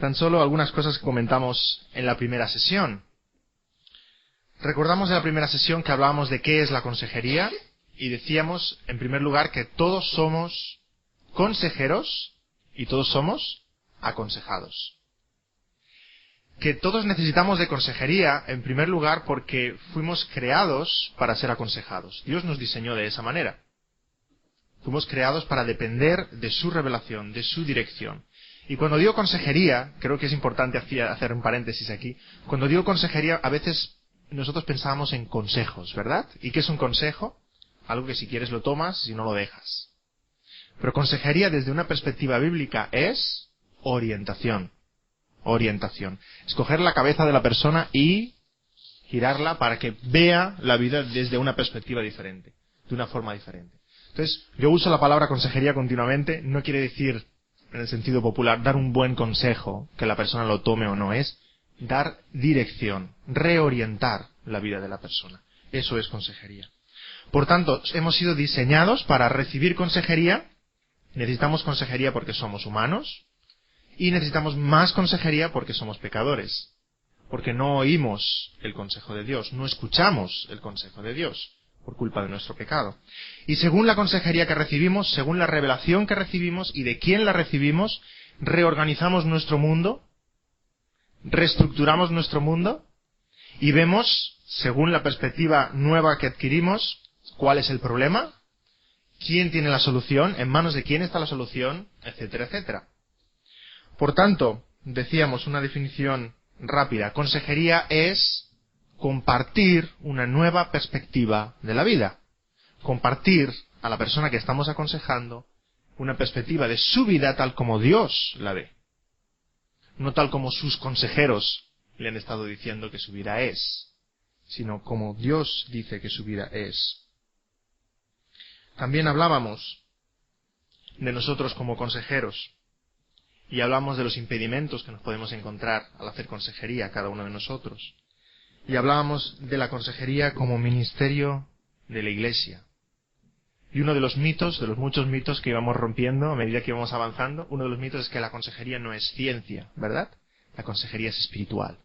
tan solo algunas cosas que comentamos en la primera sesión. Recordamos en la primera sesión que hablábamos de qué es la consejería y decíamos, en primer lugar, que todos somos consejeros y todos somos aconsejados. Que todos necesitamos de consejería, en primer lugar, porque fuimos creados para ser aconsejados. Dios nos diseñó de esa manera. Fuimos creados para depender de su revelación, de su dirección. Y cuando digo consejería, creo que es importante hacer un paréntesis aquí. Cuando digo consejería, a veces nosotros pensábamos en consejos, ¿verdad? ¿Y qué es un consejo? Algo que si quieres lo tomas, si no lo dejas. Pero consejería desde una perspectiva bíblica es orientación. Orientación. Escoger la cabeza de la persona y girarla para que vea la vida desde una perspectiva diferente, de una forma diferente. Entonces, yo uso la palabra consejería continuamente, no quiere decir, en el sentido popular, dar un buen consejo, que la persona lo tome o no, es dar dirección, reorientar la vida de la persona. Eso es consejería. Por tanto, hemos sido diseñados para recibir consejería, necesitamos consejería porque somos humanos, y necesitamos más consejería porque somos pecadores, porque no oímos el consejo de Dios, no escuchamos el consejo de Dios, por culpa de nuestro pecado. Y según la consejería que recibimos, según la revelación que recibimos y de quién la recibimos, reorganizamos nuestro mundo, reestructuramos nuestro mundo y vemos, según la perspectiva nueva que adquirimos, cuál es el problema, quién tiene la solución, en manos de quién está la solución, etcétera, etcétera. Por tanto, decíamos una definición rápida, consejería es compartir una nueva perspectiva de la vida. Compartir a la persona que estamos aconsejando una perspectiva de su vida tal como Dios la ve. No tal como sus consejeros le han estado diciendo que su vida es, sino como Dios dice que su vida es. También hablábamos de nosotros como consejeros y hablamos de los impedimentos que nos podemos encontrar al hacer consejería cada uno de nosotros. Y hablábamos de la consejería como ministerio de la Iglesia. Y uno de los mitos, de los muchos mitos que íbamos rompiendo a medida que íbamos avanzando, uno de los mitos es que la consejería no es ciencia, ¿verdad? La consejería es espiritual.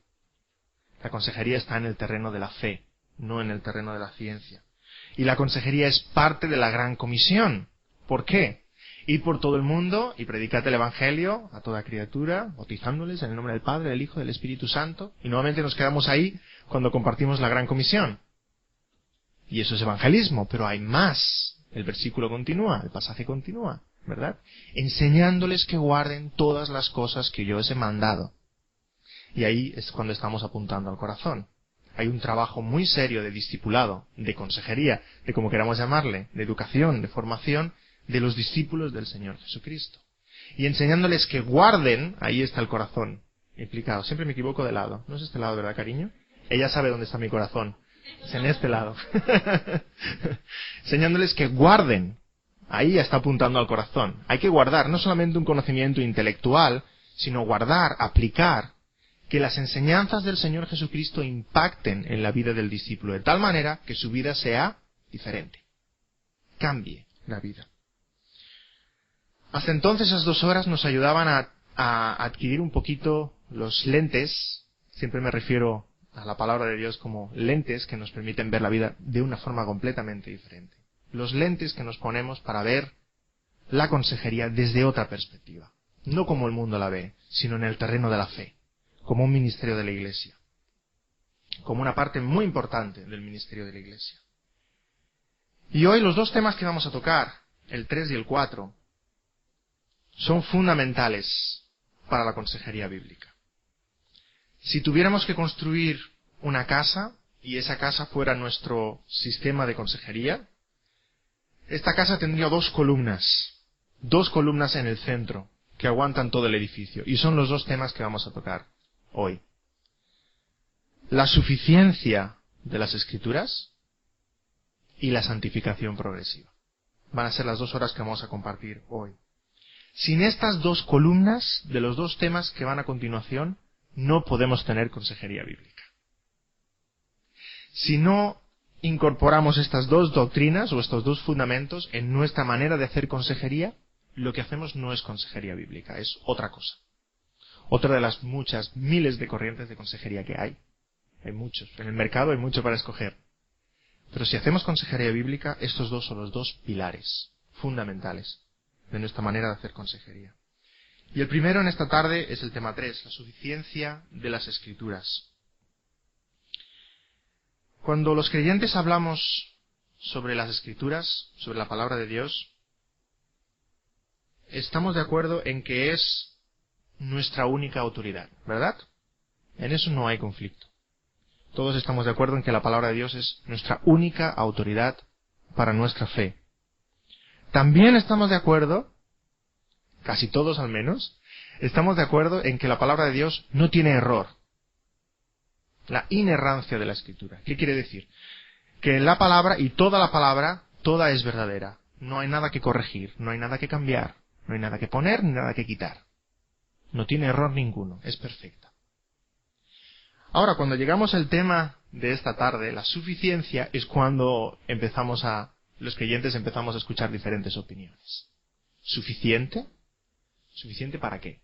La consejería está en el terreno de la fe, no en el terreno de la ciencia. Y la consejería es parte de la gran comisión. ¿Por qué? Ir por todo el mundo y predicad el Evangelio a toda criatura, bautizándoles en el nombre del Padre, del Hijo y del Espíritu Santo. Y nuevamente nos quedamos ahí cuando compartimos la gran comisión. Y eso es evangelismo, pero hay más. El versículo continúa, el pasaje continúa, ¿verdad? Enseñándoles que guarden todas las cosas que yo os he mandado. Y ahí es cuando estamos apuntando al corazón. Hay un trabajo muy serio de discipulado, de consejería, de como queramos llamarle, de educación, de formación, de los discípulos del Señor Jesucristo. Y enseñándoles que guarden, ahí está el corazón implicado. Siempre me equivoco de lado. No es este lado, ¿verdad, cariño? Ella sabe dónde está mi corazón. Es en este lado. Enseñándoles que guarden. Ahí está apuntando al corazón. Hay que guardar no solamente un conocimiento intelectual, sino guardar, aplicar, que las enseñanzas del Señor Jesucristo impacten en la vida del discípulo, de tal manera que su vida sea diferente. Cambie la vida. Hasta entonces esas 2 horas nos ayudaban a adquirir un poquito los lentes, siempre me refiero a la palabra de Dios como lentes que nos permiten ver la vida de una forma completamente diferente. Los lentes que nos ponemos para ver la consejería desde otra perspectiva. No como el mundo la ve, sino en el terreno de la fe, como un ministerio de la Iglesia, como una parte muy importante del ministerio de la Iglesia. Y hoy los 2 temas que vamos a tocar, el 3 y el 4, son fundamentales para la consejería bíblica. Si tuviéramos que construir una casa y esa casa fuera nuestro sistema de consejería, esta casa tendría 2 columnas, 2 columnas en el centro que aguantan todo el edificio, y son los 2 temas que vamos a tocar hoy. La suficiencia de las Escrituras y la santificación progresiva. Van a ser las 2 horas que vamos a compartir hoy. Sin estas 2 columnas de los 2 temas que van a continuación, no podemos tener consejería bíblica. Si no incorporamos estas 2 doctrinas o estos 2 fundamentos en nuestra manera de hacer consejería, lo que hacemos no es consejería bíblica, es otra cosa. Otra de las muchas, miles de corrientes de consejería que hay. Hay muchos. En el mercado hay mucho para escoger. Pero si hacemos consejería bíblica, estos dos son los dos pilares fundamentales de nuestra manera de hacer consejería. Y el primero en esta tarde es el tema 3, la suficiencia de las Escrituras. Cuando los creyentes hablamos sobre las Escrituras, sobre la palabra de Dios, estamos de acuerdo en que es nuestra única autoridad, ¿verdad? En eso no hay conflicto. Todos estamos de acuerdo en que la palabra de Dios es nuestra única autoridad para nuestra fe. También estamos de acuerdo, casi todos al menos, estamos de acuerdo en que la palabra de Dios no tiene error. La inerrancia de la Escritura. ¿Qué quiere decir? Que la palabra y toda la palabra, toda es verdadera. No hay nada que corregir, no hay nada que cambiar, no hay nada que poner ni nada que quitar. No tiene error ninguno, es perfecta. Ahora, cuando llegamos al tema de esta tarde, la suficiencia, es cuando los creyentes empezamos a escuchar diferentes opiniones. ¿Suficiente? ¿Suficiente para qué?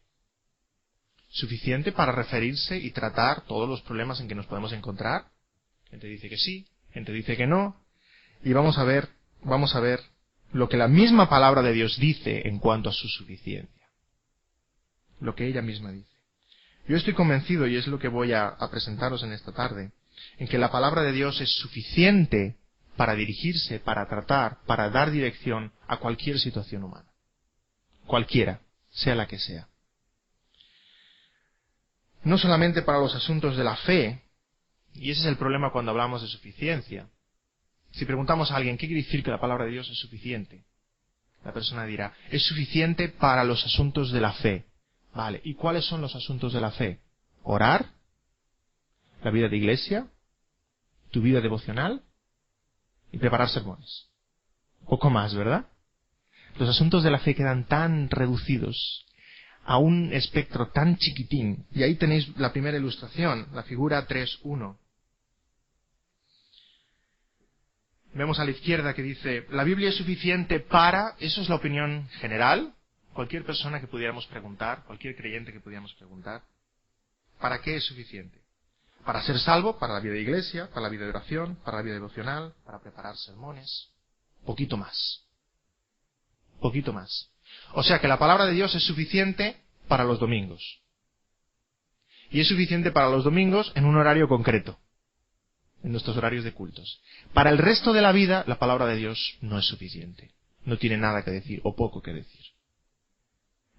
¿Suficiente para referirse y tratar todos los problemas en que nos podemos encontrar? Gente dice que sí, gente dice que no. Y vamos a ver lo que la misma palabra de Dios dice en cuanto a su suficiencia. Lo que ella misma dice. Yo estoy convencido, y es lo que voy a presentaros en esta tarde, en que la palabra de Dios es suficiente para dirigirse, para tratar, para dar dirección a cualquier situación humana. Cualquiera, sea la que sea. No solamente para los asuntos de la fe, y ese es el problema cuando hablamos de suficiencia. Si preguntamos a alguien, ¿qué quiere decir que la palabra de Dios es suficiente? La persona dirá, es suficiente para los asuntos de la fe. Vale, ¿y cuáles son los asuntos de la fe? ¿Orar? ¿La vida de iglesia? ¿Tu vida devocional? Y preparar sermones. Poco más, ¿verdad? Los asuntos de la fe quedan tan reducidos a un espectro tan chiquitín. Y ahí tenéis la primera ilustración, la figura 3.1. Vemos a la izquierda que dice, la Biblia es suficiente para, eso es la opinión general, cualquier persona que pudiéramos preguntar, cualquier creyente que pudiéramos preguntar, ¿para qué es suficiente? Para ser salvo, para la vida de iglesia, para la vida de oración, para la vida devocional, para preparar sermones, poquito más. Poquito más. O sea que la palabra de Dios es suficiente para los domingos. Y es suficiente para los domingos en un horario concreto, en nuestros horarios de cultos. Para el resto de la vida, la palabra de Dios no es suficiente. No tiene nada que decir, o poco que decir.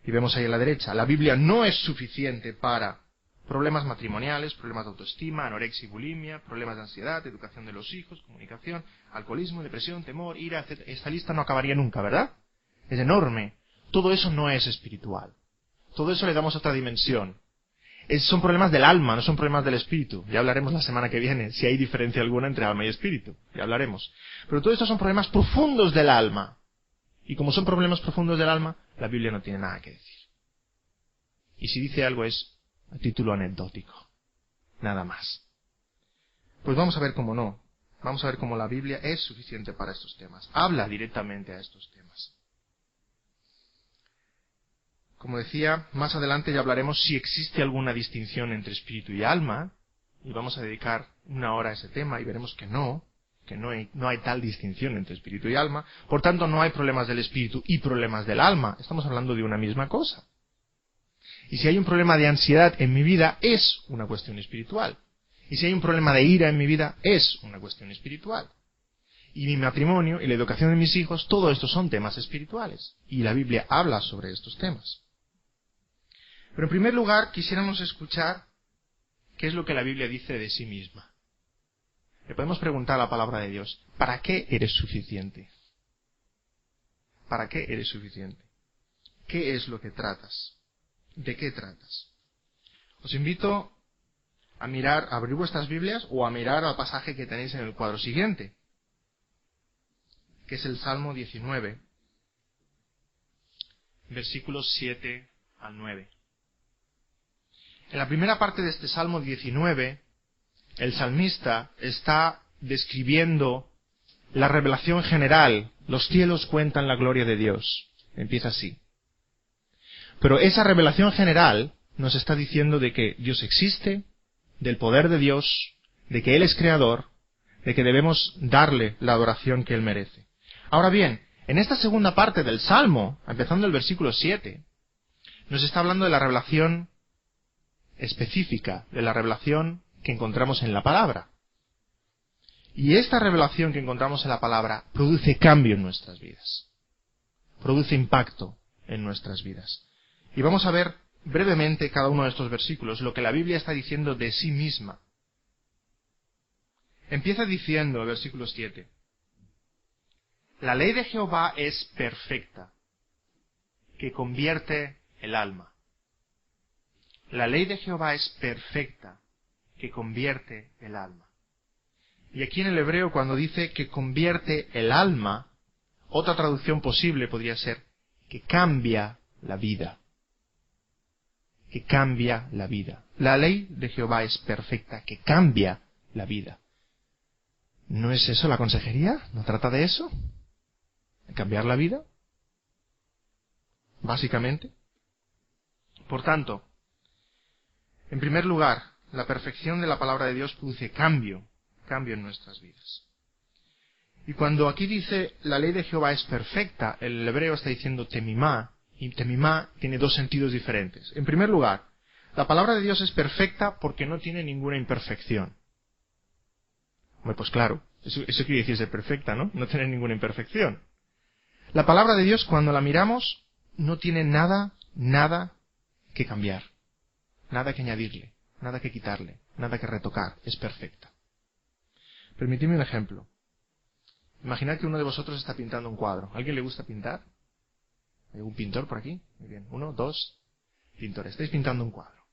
Y vemos ahí a la derecha, la Biblia no es suficiente para problemas matrimoniales, problemas de autoestima, anorexia y bulimia, problemas de ansiedad, educación de los hijos, comunicación, alcoholismo, depresión, temor, ira, etc. Esta lista no acabaría nunca, ¿verdad? Es enorme. Todo eso no es espiritual. Todo eso le damos otra dimensión. Son problemas del alma, no son problemas del espíritu. Ya hablaremos la semana que viene si hay diferencia alguna entre alma y espíritu. Ya hablaremos. Pero todo esto son problemas profundos del alma. Y como son problemas profundos del alma, la Biblia no tiene nada que decir. Y si dice algo es a título anecdótico. Nada más. Pues vamos a ver cómo no. Vamos a ver cómo la Biblia es suficiente para estos temas. Habla directamente a estos temas. Como decía, más adelante ya hablaremos si existe alguna distinción entre espíritu y alma, y vamos a dedicar una hora a ese tema y veremos que no hay tal distinción entre espíritu y alma, por tanto no hay problemas del espíritu y problemas del alma, estamos hablando de una misma cosa. Y si hay un problema de ansiedad en mi vida, es una cuestión espiritual. Y si hay un problema de ira en mi vida, es una cuestión espiritual. Y mi matrimonio y la educación de mis hijos, todo esto son temas espirituales. Y la Biblia habla sobre estos temas. Pero en primer lugar, quisiéramos escuchar qué es lo que la Biblia dice de sí misma. Le podemos preguntar a la palabra de Dios, ¿para qué eres suficiente? ¿Para qué eres suficiente? ¿Qué es lo que tratas? ¿De qué tratas? Os invito a abrir vuestras Biblias o a mirar al pasaje que tenéis en el cuadro siguiente, que es el Salmo 19, versículos 7 al 9. En la primera parte de este Salmo 19, el salmista está describiendo la revelación general. Los cielos cuentan la gloria de Dios. Empieza así. Pero esa revelación general nos está diciendo de que Dios existe, del poder de Dios, de que Él es creador, de que debemos darle la adoración que Él merece. Ahora bien, en esta segunda parte del Salmo, empezando el versículo 7, nos está hablando de la revelación específica, de la revelación que encontramos en la palabra. Y esta revelación que encontramos en la palabra produce cambio en nuestras vidas. Produce impacto en nuestras vidas. Y vamos a ver brevemente cada uno de estos versículos, lo que la Biblia está diciendo de sí misma. Empieza diciendo el versículo 7. La ley de Jehová es perfecta, que convierte el alma. La ley de Jehová es perfecta, que convierte el alma. Y aquí en el hebreo, cuando dice que convierte el alma, otra traducción posible podría ser que cambia la vida. Que cambia la vida. La ley de Jehová es perfecta, que cambia la vida. ¿No es eso la consejería? ¿No trata de eso? ¿De cambiar la vida? Básicamente. Por tanto, en primer lugar, la perfección de la palabra de Dios produce cambio en nuestras vidas. Y cuando aquí dice la ley de Jehová es perfecta, el hebreo está diciendo temimá, y temimá tiene dos sentidos diferentes. En primer lugar, la palabra de Dios es perfecta porque no tiene ninguna imperfección. Bueno, pues claro, eso quiere decir ser perfecta, ¿no? No tener ninguna imperfección. La palabra de Dios, cuando la miramos, no tiene nada que cambiar, nada que añadirle, nada que quitarle, nada que retocar, es perfecta. Permitidme un ejemplo. Imaginad que uno de vosotros está pintando un cuadro. ¿A alguien le gusta pintar? ¿Hay algún pintor por aquí? Muy bien. 1, 2 pintores. Estáis pintando un cuadro.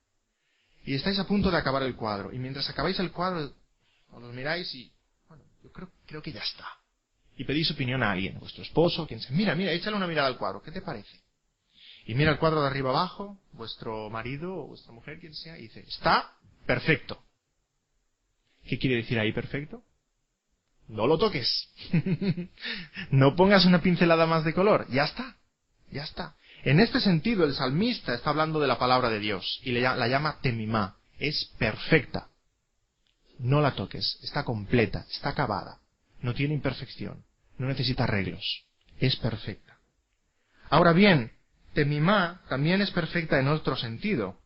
Y estáis a punto de acabar el cuadro. Y mientras acabáis el cuadro, os lo miráis y, bueno, yo creo que ya está. Y pedís opinión a alguien, a vuestro esposo, quien sea. Mira, échale una mirada al cuadro. ¿Qué te parece? Y mira el cuadro de arriba abajo, vuestro marido o vuestra mujer, quien sea, y dice, está perfecto. ¿Qué quiere decir ahí perfecto? No lo toques. No pongas una pincelada más de color. Ya está. Ya está. En este sentido, el salmista está hablando de la palabra de Dios y la llama temimá. Es perfecta. No la toques. Está completa. Está acabada. No tiene imperfección. No necesita arreglos. Es perfecta. Ahora bien, temimá también es perfecta en otro sentido.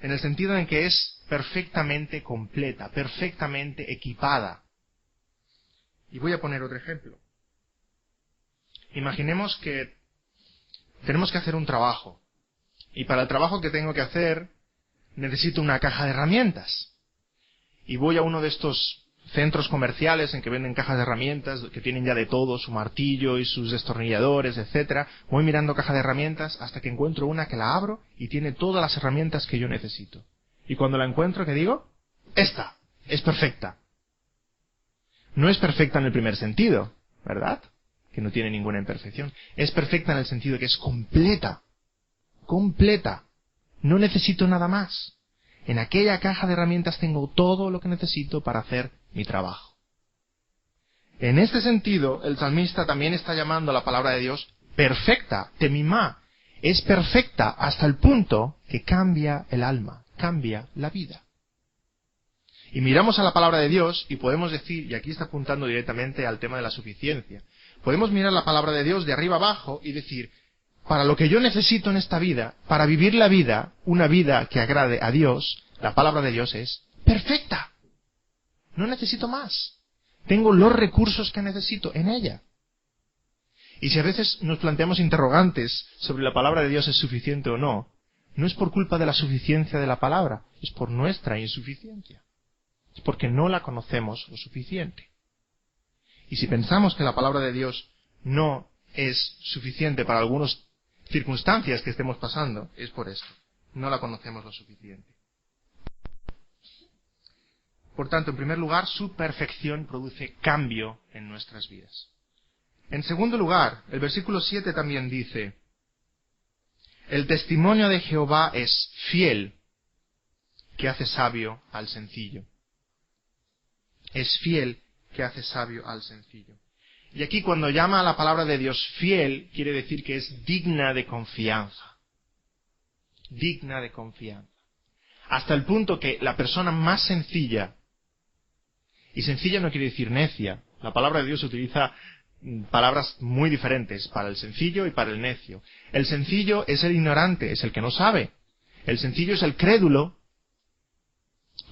En el sentido en que es perfectamente completa, perfectamente equipada. Y voy a poner otro ejemplo. Imaginemos que tenemos que hacer un trabajo. Y para el trabajo que tengo que hacer, necesito una caja de herramientas. Y voy a uno de estos centros comerciales en que venden cajas de herramientas, que tienen ya de todo, su martillo y sus destornilladores, etcétera. Voy mirando caja de herramientas hasta que encuentro una que la abro y tiene todas las herramientas que yo necesito. Y cuando la encuentro, ¿qué digo? Esta es perfecta. No es perfecta en el primer sentido, ¿verdad? Que no tiene ninguna imperfección. Es perfecta en el sentido de que es completa. Completa. No necesito nada más. En aquella caja de herramientas tengo todo lo que necesito para hacer mi trabajo. En este sentido, el salmista también está llamando a la palabra de Dios perfecta, temimá. Es perfecta hasta el punto que cambia el alma, cambia la vida. Y miramos a la palabra de Dios y podemos decir, y aquí está apuntando directamente al tema de la suficiencia, podemos mirar la palabra de Dios de arriba abajo y decir, para lo que yo necesito en esta vida, para vivir la vida, una vida que agrade a Dios, la palabra de Dios es perfecta. No necesito más. Tengo los recursos que necesito en ella. Y si a veces nos planteamos interrogantes sobre la palabra de Dios es suficiente o no, no es por culpa de la suficiencia de la palabra, es por nuestra insuficiencia. Es porque no la conocemos lo suficiente. Y si pensamos que la palabra de Dios no es suficiente para algunas circunstancias que estemos pasando, es por esto. No la conocemos lo suficiente. Por tanto, en primer lugar, su perfección produce cambio en nuestras vidas. En segundo lugar, el versículo 7 también dice, el testimonio de Jehová es fiel, que hace sabio al sencillo. Es fiel, que hace sabio al sencillo. Y aquí cuando llama a la palabra de Dios fiel, quiere decir que es digna de confianza. digna de confianza. Hasta el punto que la persona más sencilla, y sencilla no quiere decir necia, la palabra de Dios utiliza palabras muy diferentes para el sencillo y para el necio. El sencillo es el ignorante, es el que no sabe. El sencillo es el crédulo.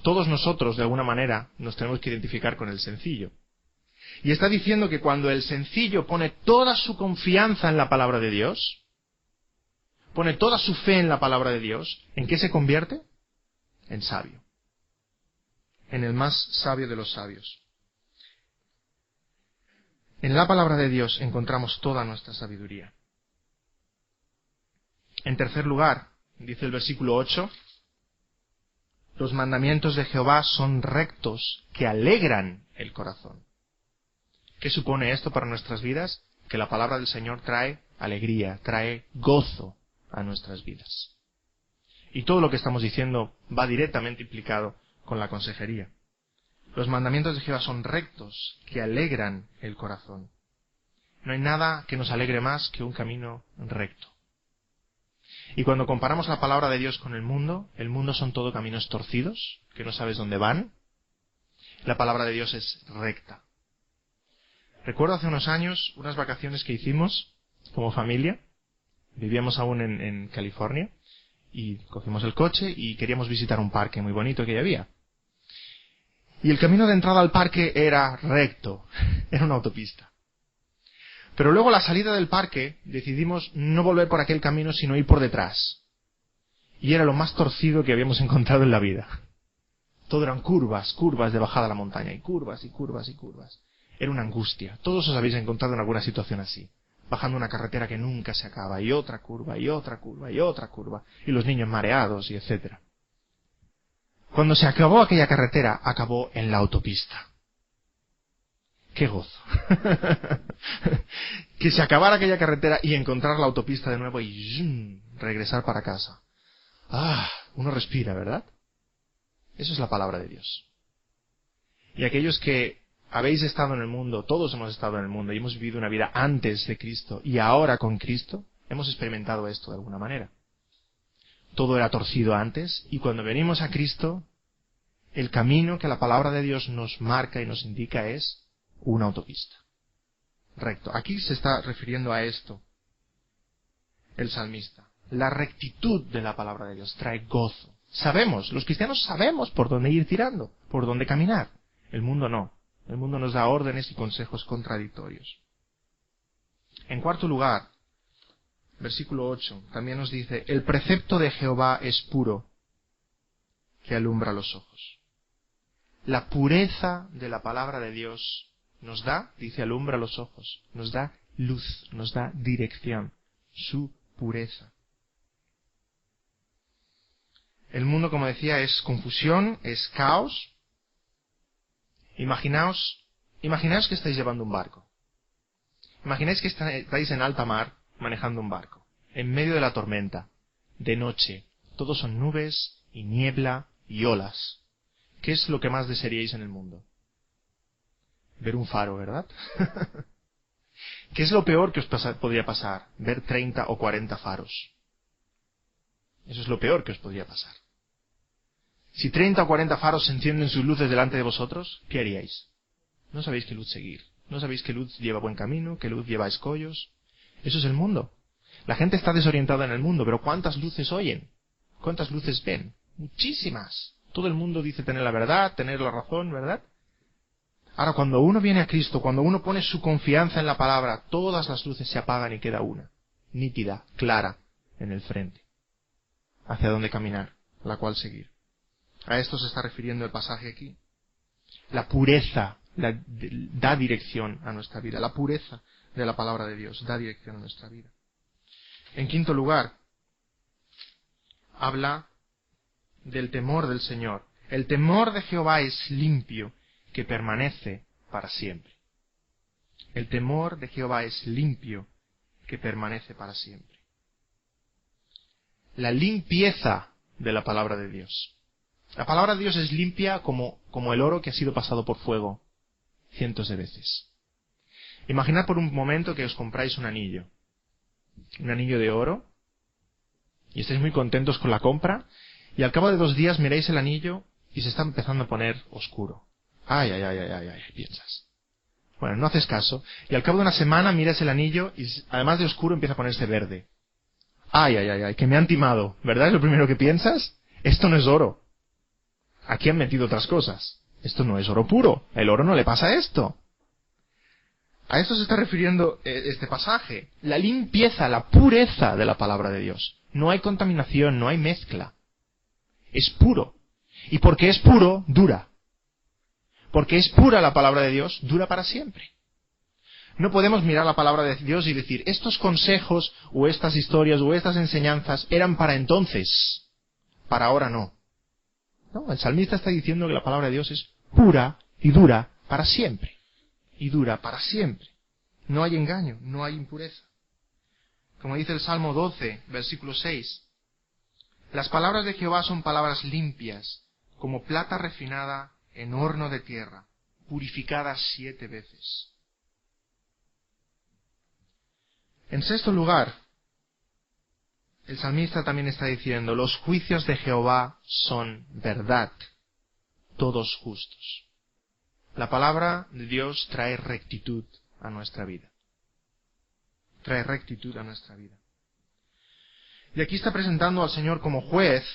Todos nosotros, de alguna manera, nos tenemos que identificar con el sencillo. Y está diciendo que cuando el sencillo pone toda su confianza en la palabra de Dios, pone toda su fe en la palabra de Dios, ¿en qué se convierte? En sabio. En el más sabio de los sabios. En la palabra de Dios encontramos toda nuestra sabiduría. En tercer lugar, dice el versículo 8, los mandamientos de Jehová son rectos que alegran el corazón. ¿Qué supone esto para nuestras vidas? Que la palabra del Señor trae alegría, trae gozo a nuestras vidas. Y todo lo que estamos diciendo va directamente implicado con la consejería. Los mandamientos de Jehová son rectos que alegran el corazón. No hay nada que nos alegre más que un camino recto. Y cuando comparamos la palabra de Dios con el mundo son todo caminos torcidos, que no sabes dónde van. La palabra de Dios es recta. Recuerdo hace unos años unas vacaciones que hicimos como familia. Vivíamos aún en California y cogimos el coche y queríamos visitar un parque muy bonito que había. Y el camino de entrada al parque era recto, era una autopista. Pero luego a la salida del parque decidimos no volver por aquel camino sino ir por detrás. Y era lo más torcido que habíamos encontrado en la vida. Todo eran curvas de bajada a la montaña, y curvas y curvas y curvas. Era una angustia. Todos os habéis encontrado en alguna situación así. Bajando una carretera que nunca se acaba, y otra curva, y otra curva, y otra curva, y los niños mareados, y etcétera. Cuando se acabó aquella carretera, acabó en la autopista. ¡Qué gozo! Que se acabara aquella carretera y encontrar la autopista de nuevo y regresar para casa. ¡Ah! Uno respira, ¿verdad? Eso es la palabra de Dios. Y aquellos que habéis estado en el mundo, todos hemos estado en el mundo y hemos vivido una vida antes de Cristo y ahora con Cristo, hemos experimentado esto de alguna manera. Todo era torcido antes y cuando venimos a Cristo, el camino que la palabra de Dios nos marca y nos indica es una autopista. Recto. Aquí se está refiriendo a esto el salmista. La rectitud de la palabra de Dios trae gozo. Sabemos, los cristianos sabemos por dónde ir tirando, por dónde caminar. El mundo no. El mundo nos da órdenes y consejos contradictorios. En cuarto lugar, versículo 8, también nos dice, el precepto de Jehová es puro, que alumbra los ojos. La pureza de la palabra de Dios nos da, dice, alumbra los ojos, nos da luz, nos da dirección, su pureza. El mundo, como decía, es confusión, es caos. Imaginaos que estáis llevando un barco. Imagináis que estáis en alta mar manejando un barco, en medio de la tormenta, de noche. Todo son nubes y niebla y olas. ¿Qué es lo que más desearíais en el mundo? Ver un faro, ¿verdad? ¿Qué es lo peor que os podría pasar? Ver 30 o 40 faros. Eso es lo peor que os podría pasar. Si 30 o 40 faros encienden sus luces delante de vosotros, ¿qué haríais? No sabéis qué luz seguir. No sabéis qué luz lleva buen camino, qué luz lleva escollos. Eso es el mundo. La gente está desorientada en el mundo, pero ¿cuántas luces oyen? ¿Cuántas luces ven? Muchísimas. Todo el mundo dice tener la verdad, tener la razón, ¿verdad? Ahora, cuando uno viene a Cristo, cuando uno pone su confianza en la palabra, todas las luces se apagan y queda una, nítida, clara, en el frente. Hacia dónde caminar, la cual seguir. A esto se está refiriendo el pasaje aquí. La pureza da dirección a nuestra vida. La pureza de la palabra de Dios da dirección a nuestra vida. En quinto lugar, habla del temor del Señor. El temor de Jehová es limpio, que permanece para siempre. El temor de Jehová es limpio, que permanece para siempre. La limpieza de la palabra de Dios. La palabra de Dios es limpia como el oro que ha sido pasado por fuego cientos de veces. Imaginad por un momento que os compráis un anillo de oro, y estáis muy contentos con la compra, y al cabo de 2 días miráis el anillo y se está empezando a poner oscuro. Ay, piensas. Bueno, no haces caso, y al cabo de una semana miras el anillo y además de oscuro empieza a ponerse verde. Ay, que me han timado, ¿verdad? Es lo primero que piensas. Esto no es oro. Aquí han metido otras cosas. Esto no es oro puro. El oro no le pasa esto. A esto se está refiriendo este pasaje. La limpieza, la pureza de la palabra de Dios. No hay contaminación, no hay mezcla. Es puro. Y porque es puro, dura. Porque es pura la palabra de Dios, dura para siempre. No podemos mirar la palabra de Dios y decir, estos consejos, o estas historias, o estas enseñanzas eran para entonces. Para ahora no. No, el salmista está diciendo que la palabra de Dios es pura y dura para siempre. Y dura para siempre. No hay engaño, no hay impureza. Como dice el Salmo 12, versículo 6. Las palabras de Jehová son palabras limpias, como plata refinada en horno de tierra, purificada 7 veces. En sexto lugar, el salmista también está diciendo, los juicios de Jehová son verdad, todos justos. La palabra de Dios trae rectitud a nuestra vida. Trae rectitud a nuestra vida. Y aquí está presentando al Señor como juez,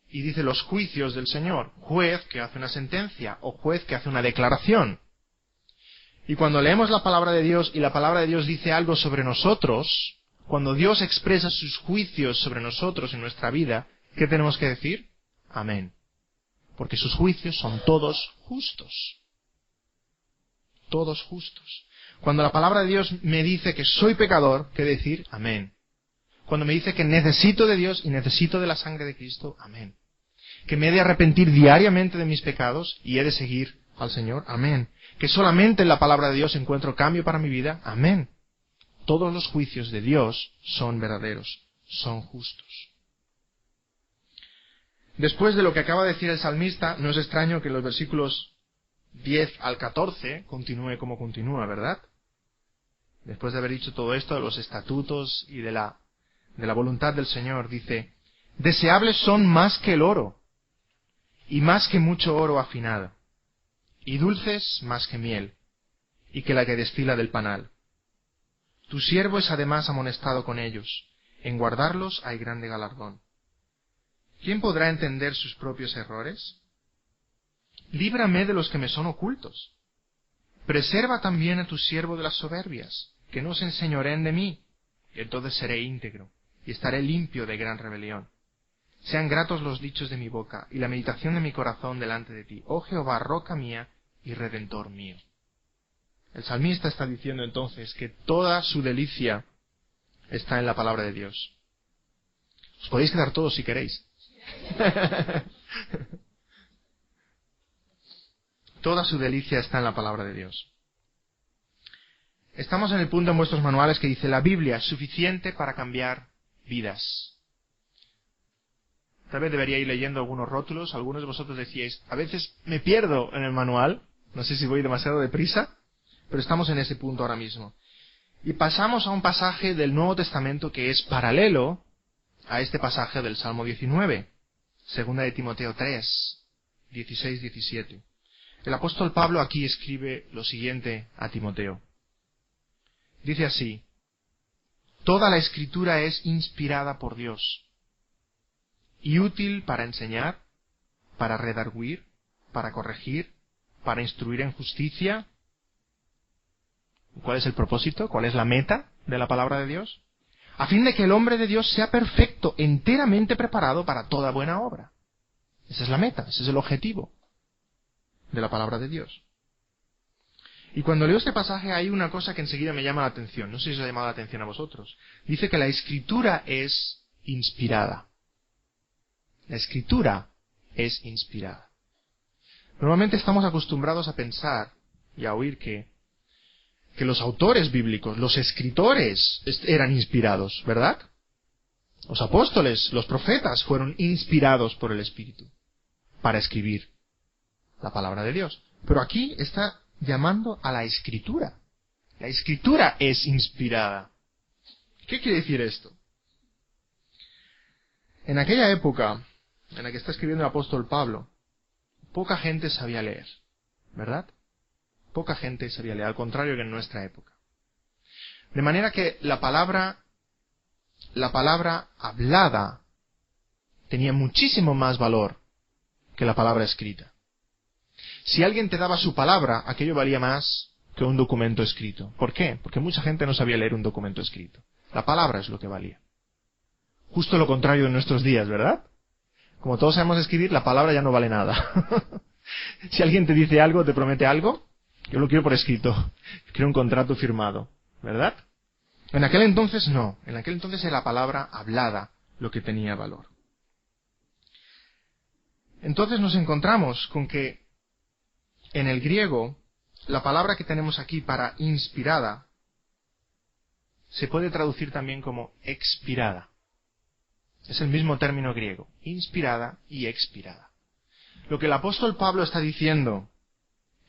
y dice los juicios del Señor, juez que hace una sentencia, o juez que hace una declaración. Y cuando leemos la palabra de Dios, y la palabra de Dios dice algo sobre nosotros, cuando Dios expresa sus juicios sobre nosotros en nuestra vida, ¿qué tenemos que decir? Amén. Porque sus juicios son todos justos. Todos justos. Cuando la palabra de Dios me dice que soy pecador, ¿qué decir? Amén. Cuando me dice que necesito de Dios y necesito de la sangre de Cristo, amén. Que me he de arrepentir diariamente de mis pecados y he de seguir al Señor, amén. Que solamente en la palabra de Dios encuentro cambio para mi vida, amén. Todos los juicios de Dios son verdaderos, son justos. Después de lo que acaba de decir el salmista, no es extraño que los versículos 10 al 14 continúe como continúa, ¿verdad? Después de haber dicho todo esto de los estatutos y de la voluntad del Señor, dice, deseables son más que el oro, y más que mucho oro afinado, y dulces más que miel, y que la que destila del panal. Tu siervo es además amonestado con ellos, en guardarlos hay grande galardón. ¿Quién podrá entender sus propios errores? Líbrame de los que me son ocultos. Preserva también a tu siervo de las soberbias, que no se enseñoreen de mí, y entonces seré íntegro, y estaré limpio de gran rebelión. Sean gratos los dichos de mi boca, y la meditación de mi corazón delante de ti, oh Jehová, roca mía y redentor mío. El salmista está diciendo entonces que toda su delicia está en la palabra de Dios. Os podéis quedar todos si queréis. Toda su delicia está en la palabra de Dios. Estamos en el punto en vuestros manuales que dice la Biblia es suficiente para cambiar vidas. Tal vez debería ir leyendo algunos rótulos. Algunos de vosotros decíais, a veces me pierdo en el manual. No sé si voy demasiado deprisa, pero estamos en ese punto ahora mismo. Y pasamos a un pasaje del Nuevo Testamento que es paralelo a este pasaje del Salmo 19. Segunda de Timoteo 3, 16-17. El apóstol Pablo aquí escribe lo siguiente a Timoteo. Dice así, toda la Escritura es inspirada por Dios y útil para enseñar, para redarguir, para corregir, para instruir en justicia. ¿Cuál es el propósito? ¿Cuál es la meta de la palabra de Dios? A fin de que el hombre de Dios sea perfecto, enteramente preparado para toda buena obra. Esa es la meta, ese es el objetivo de la palabra de Dios. Y cuando leo este pasaje hay una cosa que enseguida me llama la atención. No sé si os ha llamado la atención a vosotros. Dice que la Escritura es inspirada. La Escritura es inspirada. Normalmente estamos acostumbrados a pensar y a oír que los autores bíblicos, los escritores, eran inspirados, ¿verdad? Los apóstoles, los profetas fueron inspirados por el Espíritu para escribir la palabra de Dios. Pero aquí está llamando a la Escritura. La Escritura es inspirada. ¿Qué quiere decir esto? En aquella época en la que está escribiendo el apóstol Pablo, poca gente sabía leer, ¿verdad? Poca gente sabía leer, al contrario que en nuestra época. De manera que la palabra hablada tenía muchísimo más valor que la palabra escrita. Si alguien te daba su palabra, aquello valía más que un documento escrito. ¿Por qué? Porque mucha gente no sabía leer un documento escrito. La palabra es lo que valía. Justo lo contrario en nuestros días, ¿verdad? Como todos sabemos escribir, la palabra ya no vale nada. Si alguien te dice algo, te promete algo, yo lo quiero por escrito. Quiero un contrato firmado, ¿verdad? En aquel entonces no. En aquel entonces era la palabra hablada lo que tenía valor. Entonces nos encontramos con que en el griego, la palabra que tenemos aquí para inspirada se puede traducir también como expirada. Es el mismo término griego, inspirada y expirada. Lo que el apóstol Pablo está diciendo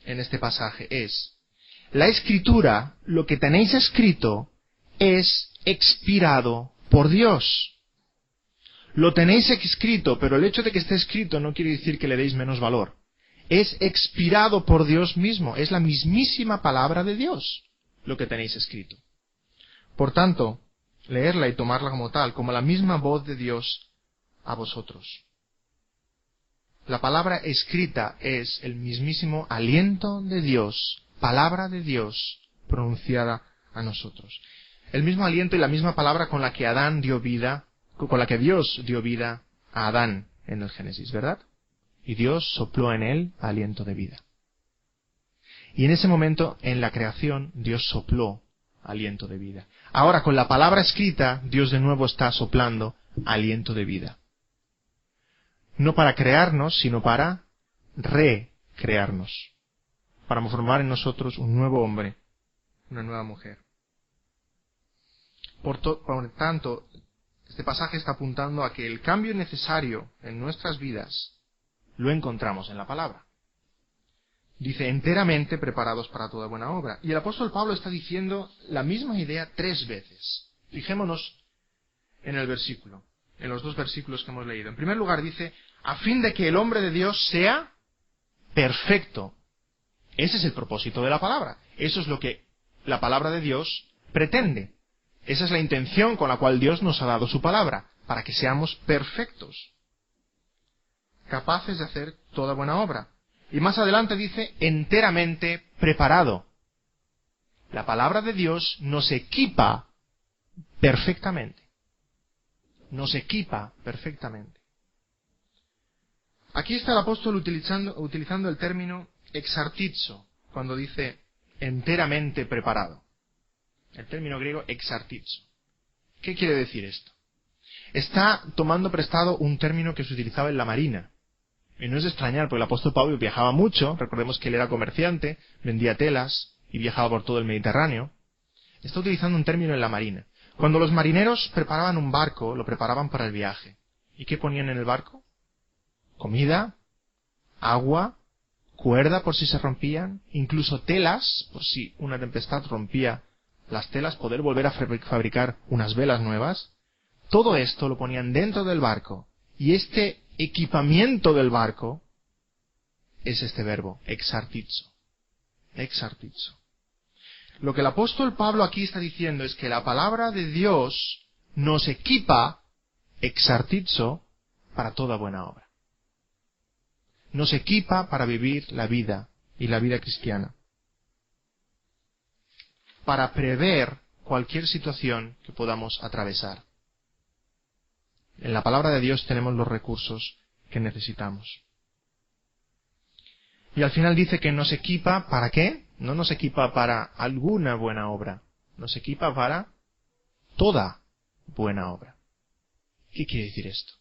en este pasaje es: la escritura, lo que tenéis escrito, es expirado por Dios. Lo tenéis escrito, pero el hecho de que esté escrito no quiere decir que le deis menos valor. Es expirado por Dios mismo, es la mismísima palabra de Dios lo que tenéis escrito. Por tanto, leerla y tomarla como tal, como la misma voz de Dios a vosotros. La palabra escrita es el mismísimo aliento de Dios, palabra de Dios pronunciada a nosotros. El mismo aliento y la misma palabra con la que Dios dio vida a Adán en el Génesis, ¿verdad? Y Dios sopló en él aliento de vida. Y en ese momento, en la creación, Dios sopló aliento de vida. Ahora, con la palabra escrita, Dios de nuevo está soplando aliento de vida. No para crearnos, sino para recrearnos. Para formar en nosotros un nuevo hombre, una nueva mujer. Por tanto, este pasaje está apuntando a que el cambio necesario en nuestras vidas lo encontramos en la palabra. Dice, enteramente preparados para toda buena obra. Y el apóstol Pablo está diciendo la misma idea 3 veces. Fijémonos en el versículo, en los 2 versículos que hemos leído. En primer lugar dice, a fin de que el hombre de Dios sea perfecto. Ese es el propósito de la palabra. Eso es lo que la palabra de Dios pretende. Esa es la intención con la cual Dios nos ha dado su palabra, para que seamos perfectos, capaces de hacer toda buena obra. Y más adelante dice, enteramente preparado. La palabra de Dios nos equipa perfectamente. Nos equipa perfectamente. Aquí está el apóstol utilizando el término exartizo, cuando dice enteramente preparado. El término griego exartizo. ¿Qué quiere decir esto? Está tomando prestado un término que se utilizaba en la marina. Y no es de extrañar, porque el apóstol Pablo viajaba mucho. Recordemos que él era comerciante, vendía telas y viajaba por todo el Mediterráneo. Está utilizando un término en la marina. Cuando los marineros preparaban un barco, lo preparaban para el viaje. ¿Y qué ponían en el barco? Comida, agua, cuerda por si se rompían, incluso telas, por si una tempestad rompía las telas, poder volver a fabricar unas velas nuevas. Todo esto lo ponían dentro del barco. Y este equipamiento del barco es este verbo, exartizo. Exartizo. Lo que el apóstol Pablo aquí está diciendo es que la palabra de Dios nos equipa, exartizo, para toda buena obra. Nos equipa para vivir la vida y la vida cristiana. Para prever cualquier situación que podamos atravesar. En la palabra de Dios tenemos los recursos que necesitamos. Y al final dice que nos equipa, ¿para qué? No nos equipa para alguna buena obra. Nos equipa para toda buena obra. ¿Qué quiere decir esto?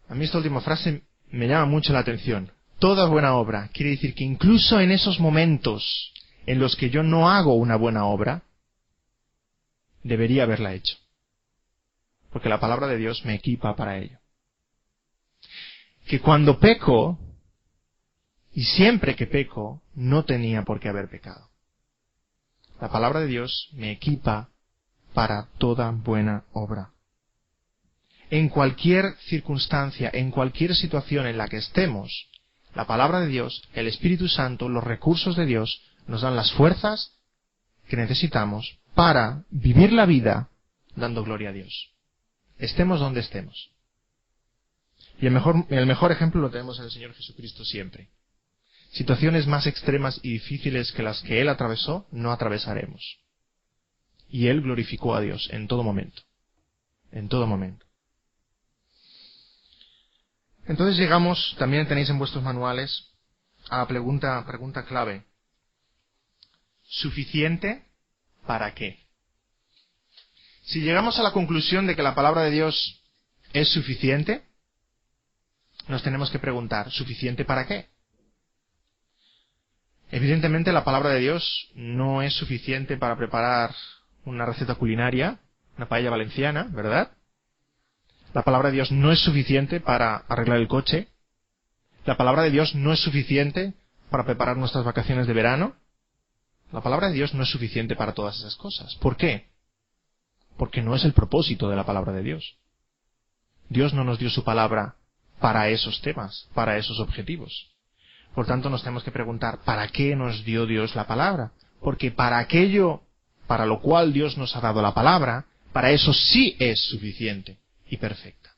A mí esta última frase me llama mucho la atención. Toda buena obra quiere decir que incluso en esos momentos en los que yo no hago una buena obra, debería haberla hecho. Porque la palabra de Dios me equipa para ello. Que cuando peco, y siempre que peco, no tenía por qué haber pecado. La palabra de Dios me equipa para toda buena obra. En cualquier circunstancia, en cualquier situación en la que estemos, la palabra de Dios, el Espíritu Santo, los recursos de Dios nos dan las fuerzas que necesitamos para vivir la vida dando gloria a Dios. Estemos donde estemos. Y el mejor ejemplo lo tenemos en el Señor Jesucristo siempre. Situaciones más extremas y difíciles que las que Él atravesó, no atravesaremos. Y Él glorificó a Dios en todo momento. En todo momento. Entonces llegamos, también tenéis en vuestros manuales, a la pregunta clave. ¿Suficiente para qué? Si llegamos a la conclusión de que la palabra de Dios es suficiente, nos tenemos que preguntar, ¿suficiente para qué? Evidentemente la palabra de Dios no es suficiente para preparar una receta culinaria, una paella valenciana, ¿verdad? La palabra de Dios no es suficiente para arreglar el coche. La palabra de Dios no es suficiente para preparar nuestras vacaciones de verano. La palabra de Dios no es suficiente para todas esas cosas. ¿Por qué? Porque no es el propósito de la palabra de Dios. Dios no nos dio su palabra para esos temas, para esos objetivos. Por tanto, nos tenemos que preguntar, ¿para qué nos dio Dios la palabra? Porque para aquello para lo cual Dios nos ha dado la palabra, para eso sí es suficiente y perfecta.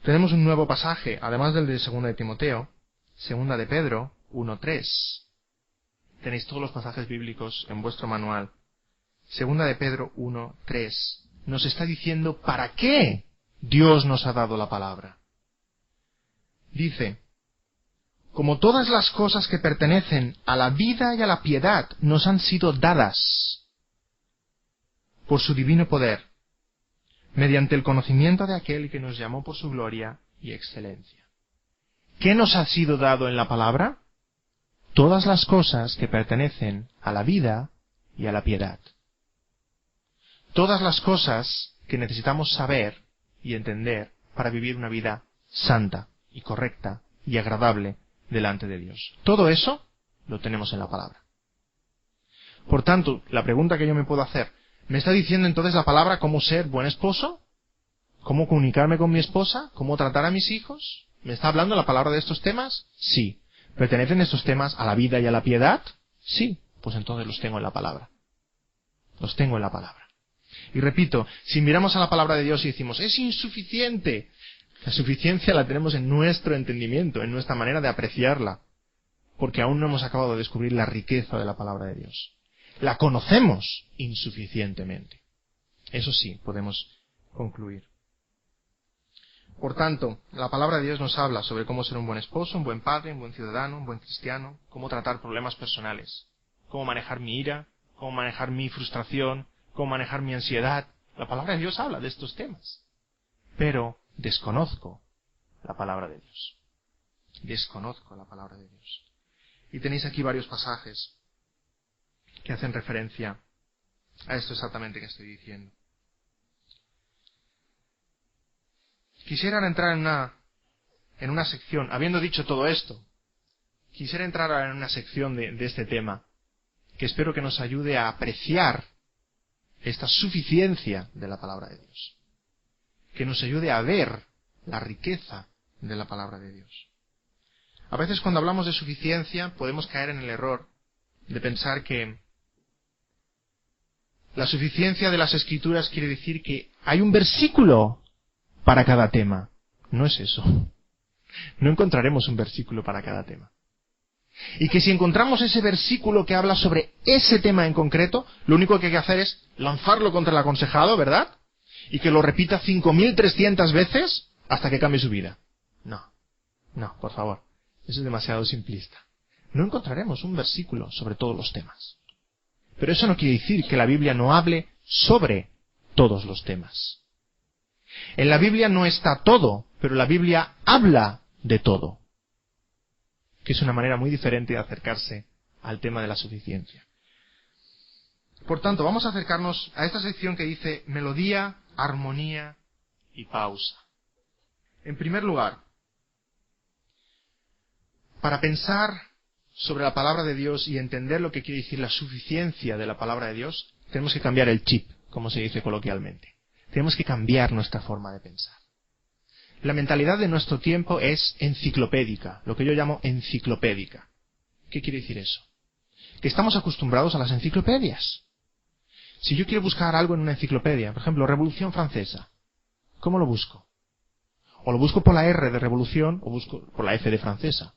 Tenemos un nuevo pasaje, además del de 2 de Timoteo, 2 de Pedro 1:3. Tenéis todos los pasajes bíblicos en vuestro manual. 2 de Pedro 1:3 nos está diciendo para qué Dios nos ha dado la palabra. Dice, como todas las cosas que pertenecen a la vida y a la piedad nos han sido dadas por su divino poder, mediante el conocimiento de aquel que nos llamó por su gloria y excelencia. ¿Qué nos ha sido dado en la palabra? Todas las cosas que pertenecen a la vida y a la piedad. Todas las cosas que necesitamos saber y entender para vivir una vida santa y correcta y agradable delante de Dios. Todo eso lo tenemos en la palabra. Por tanto, la pregunta que yo me puedo hacer, ¿me está diciendo entonces la palabra cómo ser buen esposo? ¿Cómo comunicarme con mi esposa? ¿Cómo tratar a mis hijos? ¿Me está hablando la palabra de estos temas? Sí. ¿Pertenecen estos temas a la vida y a la piedad? Sí. Pues entonces los tengo en la palabra. Los tengo en la palabra. Y repito, si miramos a la palabra de Dios y decimos, es insuficiente, la suficiencia la tenemos en nuestro entendimiento, en nuestra manera de apreciarla, porque aún no hemos acabado de descubrir la riqueza de la palabra de Dios. La conocemos insuficientemente. Eso sí, podemos concluir. Por tanto, la palabra de Dios nos habla sobre cómo ser un buen esposo, un buen padre, un buen ciudadano, un buen cristiano, cómo tratar problemas personales, cómo manejar mi ira, cómo manejar mi frustración, cómo manejar mi ansiedad. La palabra de Dios habla de estos temas. Pero desconozco la palabra de Dios. Desconozco la palabra de Dios. Y tenéis aquí varios pasajes que hacen referencia a esto exactamente que estoy diciendo. Quisiera ahora entrar en una sección, habiendo dicho todo esto, quisiera entrar ahora en una sección de este tema, que espero que nos ayude a apreciar esta suficiencia de la palabra de Dios. Que nos ayude a ver la riqueza de la palabra de Dios. A veces cuando hablamos de suficiencia podemos caer en el error de pensar que la suficiencia de las Escrituras quiere decir que hay un versículo para cada tema. No es eso. No encontraremos un versículo para cada tema. Y que si encontramos ese versículo que habla sobre ese tema en concreto, lo único que hay que hacer es lanzarlo contra el aconsejado, ¿verdad? Y que lo repita 5.300 veces hasta que cambie su vida. No, por favor. Eso es demasiado simplista. No encontraremos un versículo sobre todos los temas. Pero eso no quiere decir que la Biblia no hable sobre todos los temas. En la Biblia no está todo, pero la Biblia habla de todo. Que es una manera muy diferente de acercarse al tema de la suficiencia. Por tanto, vamos a acercarnos a esta sección que dice melodía, armonía y pausa. En primer lugar, para pensar sobre la palabra de Dios y entender lo que quiere decir la suficiencia de la palabra de Dios, Tenemos que cambiar el chip, como se dice coloquialmente. Tenemos que cambiar nuestra forma de pensar. La mentalidad de nuestro tiempo es enciclopédica, lo que yo llamo enciclopédica. ¿Qué quiere decir eso? Que estamos acostumbrados a las enciclopedias. Si yo quiero buscar algo en una enciclopedia, por ejemplo, Revolución Francesa, ¿cómo lo busco? O lo busco por la R de revolución o busco por la F de francesa.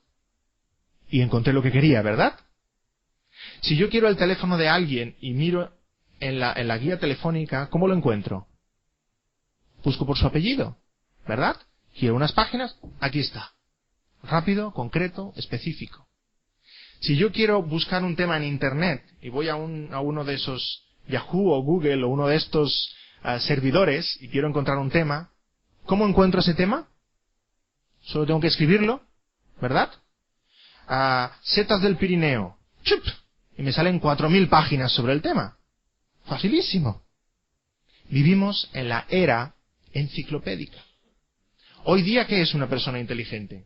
Y encontré lo que quería, ¿verdad? Si yo quiero el teléfono de alguien y miro en la guía telefónica, ¿cómo lo encuentro? Busco por su apellido, ¿verdad? Quiero unas páginas, aquí está. Rápido, concreto, específico. Si yo quiero buscar un tema en Internet y voy a uno de esos Yahoo o Google o uno de estos servidores y quiero encontrar un tema, ¿cómo encuentro ese tema? Solo tengo que escribirlo, ¿verdad? Setas del Pirineo. ¡Chup! Y me salen 4000 páginas sobre el tema. Facilísimo. Vivimos en la era enciclopédica. Hoy día, ¿qué es una persona inteligente?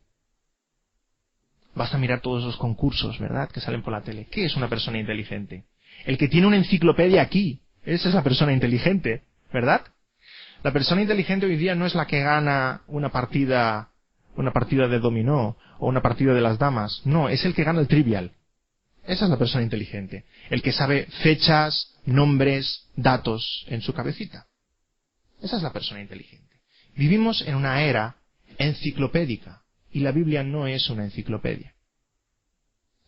Basta mirar todos esos concursos, ¿verdad?, que salen por la tele. ¿Qué es una persona inteligente? El que tiene una enciclopedia aquí. Esa es la persona inteligente, ¿verdad? La persona inteligente hoy día no es la que gana una partida de dominó o una partida de las damas. No, es el que gana el trivial. Esa es la persona inteligente. El que sabe fechas, nombres, datos en su cabecita. Esa es la persona inteligente. Vivimos en una era enciclopédica y la Biblia no es una enciclopedia.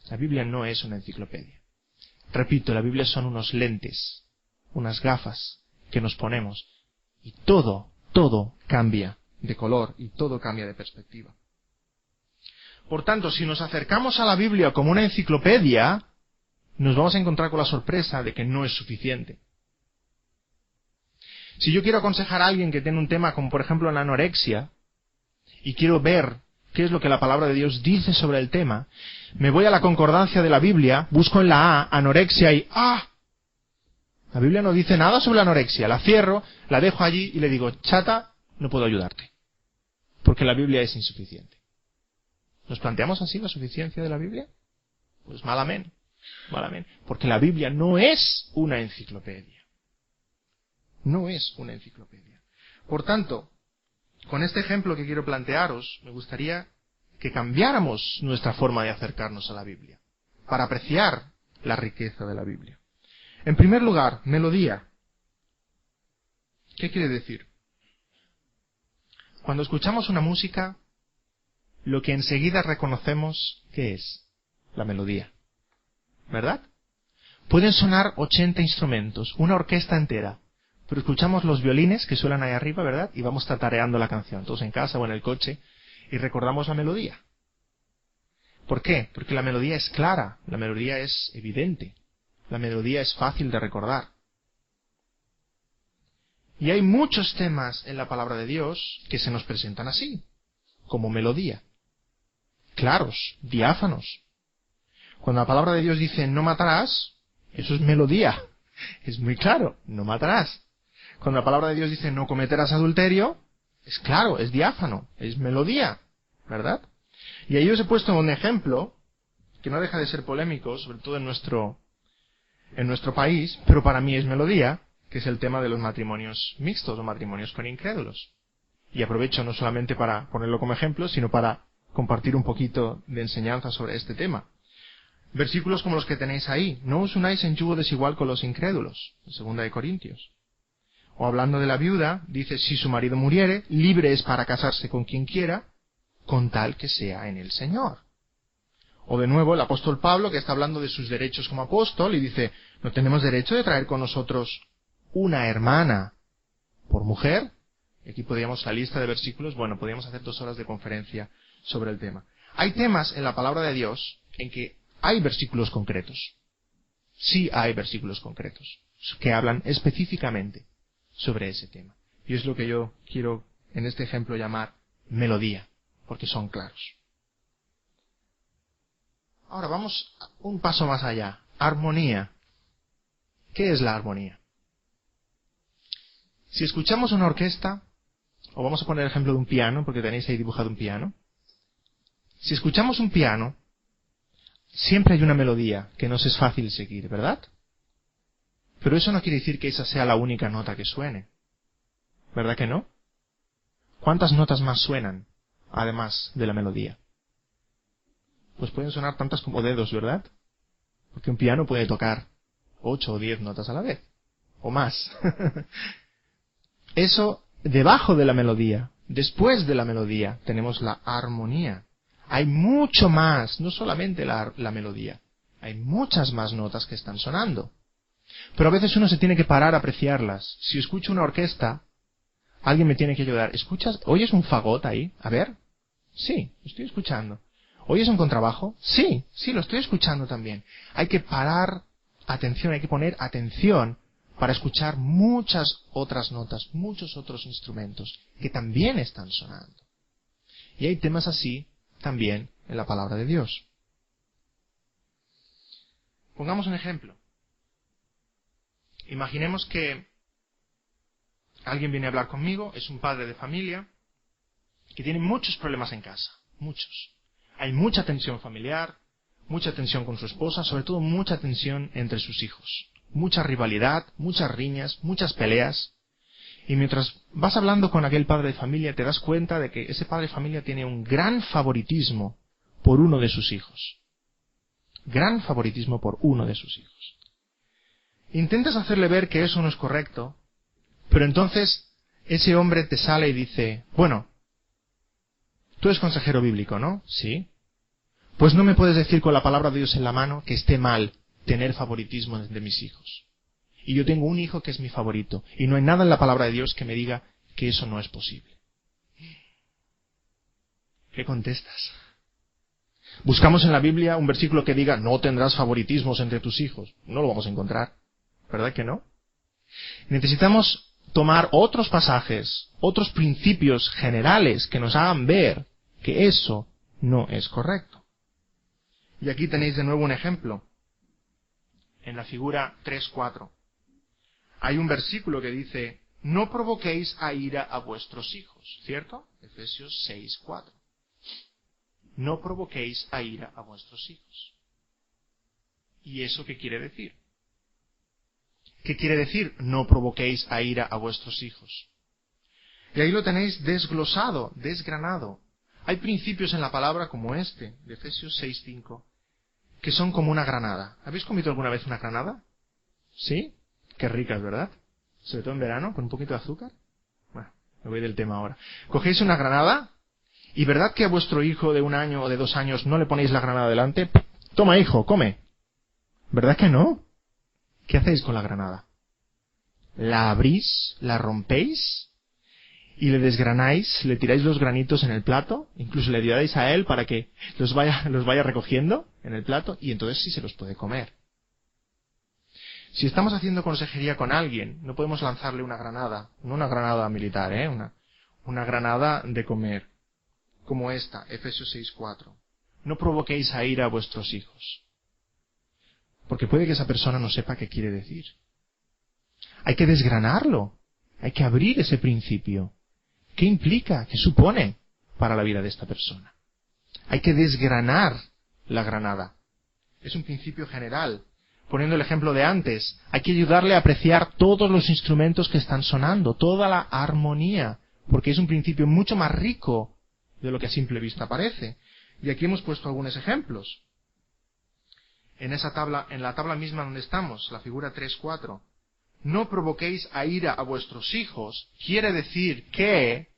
La Biblia no es una enciclopedia. Repito, la Biblia son unos lentes, unas gafas que nos ponemos y todo cambia de color y todo cambia de perspectiva. Por tanto, si nos acercamos a la Biblia como una enciclopedia, nos vamos a encontrar con la sorpresa de que no es suficiente. Si yo quiero aconsejar a alguien que tiene un tema como por ejemplo la anorexia y quiero ver qué es lo que la palabra de Dios dice sobre el tema, me voy a la concordancia de la Biblia, busco en la A, anorexia y ¡ah! La Biblia no dice nada sobre la anorexia. La cierro, la dejo allí y le digo, chata, no puedo ayudarte. Porque la Biblia es insuficiente. ¿Nos planteamos así la suficiencia de la Biblia? Pues malamente. Porque la Biblia no es una enciclopedia. No es una enciclopedia. Por tanto, con este ejemplo que quiero plantearos, me gustaría que cambiáramos nuestra forma de acercarnos a la Biblia, para apreciar la riqueza de la Biblia. En primer lugar, melodía. ¿Qué quiere decir? Cuando escuchamos una música, lo que enseguida reconocemos, ¿qué es? La melodía. ¿Verdad? Pueden sonar 80 instrumentos, una orquesta entera, pero escuchamos los violines que suenan ahí arriba, ¿verdad? Y vamos tatareando la canción, todos en casa o en el coche, y recordamos la melodía. ¿Por qué? Porque la melodía es clara, la melodía es evidente, la melodía es fácil de recordar. Y hay muchos temas en la palabra de Dios que se nos presentan así, como melodía. Claros, diáfanos. Cuando la palabra de Dios dice no matarás, eso es melodía. Es muy claro, no matarás. Cuando la palabra de Dios dice no cometerás adulterio, es claro, es diáfano, es melodía, ¿verdad? Y ahí os he puesto un ejemplo que no deja de ser polémico, sobre todo en nuestro país, pero para mí es melodía, que es el tema de los matrimonios mixtos o matrimonios con incrédulos. Y aprovecho no solamente para ponerlo como ejemplo, sino para compartir un poquito de enseñanza sobre este tema. Versículos como los que tenéis ahí. No os unáis en yugo desigual con los incrédulos. 2 Corintios. O hablando de la viuda, dice, si su marido muriere, libre es para casarse con quien quiera, con tal que sea en el Señor. O de nuevo el apóstol Pablo, que está hablando de sus derechos como apóstol, y dice, no tenemos derecho de traer con nosotros una hermana por mujer. Y aquí podríamos, la lista de versículos, podríamos hacer 2 horas de conferencia sobre el tema. Hay temas en la palabra de Dios en que hay versículos concretos. Sí hay versículos concretos que hablan específicamente sobre ese tema. Y es lo que yo quiero en este ejemplo llamar melodía, porque son claros. Ahora vamos un paso más allá. Armonía. ¿Qué es la armonía? Si escuchamos una orquesta, o vamos a poner el ejemplo de un piano, porque tenéis ahí dibujado un piano. Si escuchamos un piano, siempre hay una melodía que nos es fácil seguir, ¿verdad? Pero eso no quiere decir que esa sea la única nota que suene. ¿Verdad que no? ¿Cuántas notas más suenan, además de la melodía? Pues pueden sonar tantas como dedos, ¿verdad? Porque un piano puede tocar 8 o 10 notas a la vez, o más. Eso, debajo de la melodía, después de la melodía, tenemos la armonía. Hay mucho más, no solamente la melodía, hay muchas más notas que están sonando. Pero a veces uno se tiene que parar a apreciarlas. Si escucho una orquesta, alguien me tiene que ayudar. ¿Escuchas? ¿Oyes un fagot ahí? A ver. Sí, lo estoy escuchando. ¿Oyes un contrabajo? Sí, lo estoy escuchando también. Hay que parar atención, hay que poner atención para escuchar muchas otras notas, muchos otros instrumentos que también están sonando. Y hay temas así también en la palabra de Dios. Pongamos un ejemplo. Imaginemos que alguien viene a hablar conmigo, es un padre de familia, que tiene muchos problemas en casa, muchos. Hay mucha tensión familiar, mucha tensión con su esposa, sobre todo mucha tensión entre sus hijos. Mucha rivalidad, muchas riñas, muchas peleas. Y mientras vas hablando con aquel padre de familia, te das cuenta de que ese padre de familia tiene un gran favoritismo por uno de sus hijos. Gran favoritismo por uno de sus hijos. Intentas hacerle ver que eso no es correcto, pero entonces ese hombre te sale y dice, bueno, tú eres consejero bíblico, ¿no? Sí. Pues no me puedes decir con la palabra de Dios en la mano que esté mal tener favoritismo de mis hijos. Y yo tengo un hijo que es mi favorito, y no hay nada en la palabra de Dios que me diga que eso no es posible. ¿Qué contestas? Buscamos en la Biblia un versículo que diga, no tendrás favoritismos entre tus hijos. No lo vamos a encontrar. ¿Verdad que no? Necesitamos tomar otros pasajes, otros principios generales que nos hagan ver que eso no es correcto. Y aquí tenéis de nuevo un ejemplo. En la figura 3:4. Hay un versículo que dice, no provoquéis a ira a vuestros hijos, ¿cierto? Efesios 6:4. No provoquéis a ira a vuestros hijos. ¿Y eso qué quiere decir? ¿Qué quiere decir no provoquéis a ira a vuestros hijos? Y ahí lo tenéis desglosado, desgranado. Hay principios en la palabra como este, de Efesios 6:5, que son como una granada. ¿Habéis comido alguna vez una granada? ¿Sí? Qué ricas, ¿verdad? Sobre todo en verano, con un poquito de azúcar. Bueno, me voy del tema ahora. Cogéis una granada, y ¿verdad que a vuestro hijo de 1 año o de 2 años no le ponéis la granada delante? Toma, hijo, come. ¿Verdad que no? ¿Qué hacéis con la granada? La abrís, la rompéis y le desgranáis, le tiráis los granitos en el plato, incluso le ayudáis a él para que los vaya recogiendo en el plato y entonces sí se los puede comer. Si estamos haciendo consejería con alguien, no podemos lanzarle una granada, no una granada militar, una granada de comer, como esta, Efesios 6:4. No provoquéis a ira a vuestros hijos. Porque puede que esa persona no sepa qué quiere decir. Hay que desgranarlo. Hay que abrir ese principio. ¿Qué implica? ¿Qué supone para la vida de esta persona? Hay que desgranar la granada. Es un principio general. Poniendo el ejemplo de antes, hay que ayudarle a apreciar todos los instrumentos que están sonando, toda la armonía, porque es un principio mucho más rico de lo que a simple vista parece. Y aquí hemos puesto algunos ejemplos. En la tabla misma donde estamos, la figura 3:4, no provoquéis a ira a vuestros hijos, quiere decir que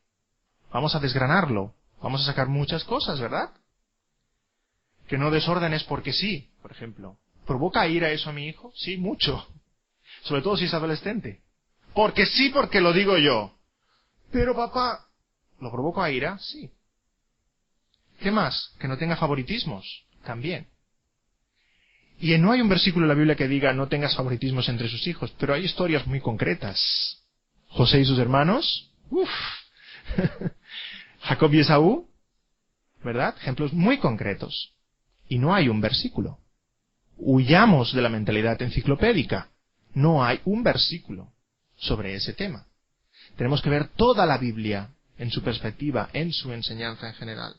vamos a desgranarlo, vamos a sacar muchas cosas, ¿verdad? Que no desórdenes porque sí, por ejemplo. ¿Provoca ira eso a mi hijo? Sí, mucho. Sobre todo si es adolescente. Porque sí, porque lo digo yo. Pero papá, ¿lo provoco a ira? Sí. ¿Qué más? Que no tenga favoritismos. También. Y no hay un versículo en la Biblia que diga no tengas favoritismos entre sus hijos, pero hay historias muy concretas. José y sus hermanos, Jacob y Esaú, ¿verdad? Ejemplos muy concretos. Y no hay un versículo. Huyamos de la mentalidad enciclopédica. No hay un versículo sobre ese tema. Tenemos que ver toda la Biblia en su perspectiva, en su enseñanza en general.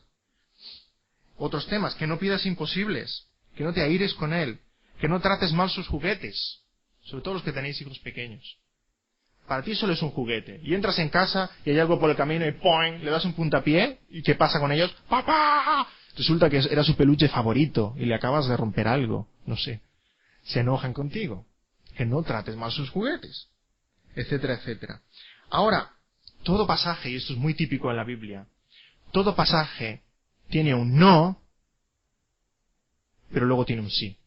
Otros temas, que no pidas imposibles, que no te aires con él, que no trates mal sus juguetes. sobre todo los que tenéis hijos pequeños. Para ti solo es un juguete. Y entras en casa y hay algo por el camino y ¡poing! Le das un puntapié. ¿Y qué pasa con ellos? ¡Papá! Resulta que era su peluche favorito y le acabas de romper algo. No sé. Se enojan contigo. Que no trates mal sus juguetes. Etcétera, etcétera. Ahora, todo pasaje, y esto es muy típico en la Biblia, todo pasaje tiene un no, pero luego tiene un sí.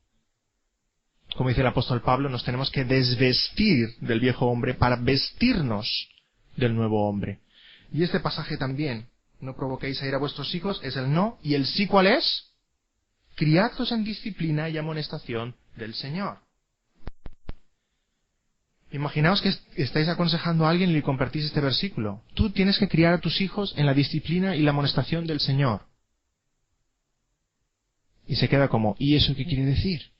Como dice el apóstol Pablo, nos tenemos que desvestir del viejo hombre para vestirnos del nuevo hombre. Y este pasaje también, no provoquéis a ir a vuestros hijos, es el no. ¿Y el sí cuál es? Criadlos en disciplina y amonestación del Señor. Imaginaos que estáis aconsejando a alguien y le compartís este versículo. Tú tienes que criar a tus hijos en la disciplina y la amonestación del Señor. Y se queda como, ¿y eso qué quiere decir?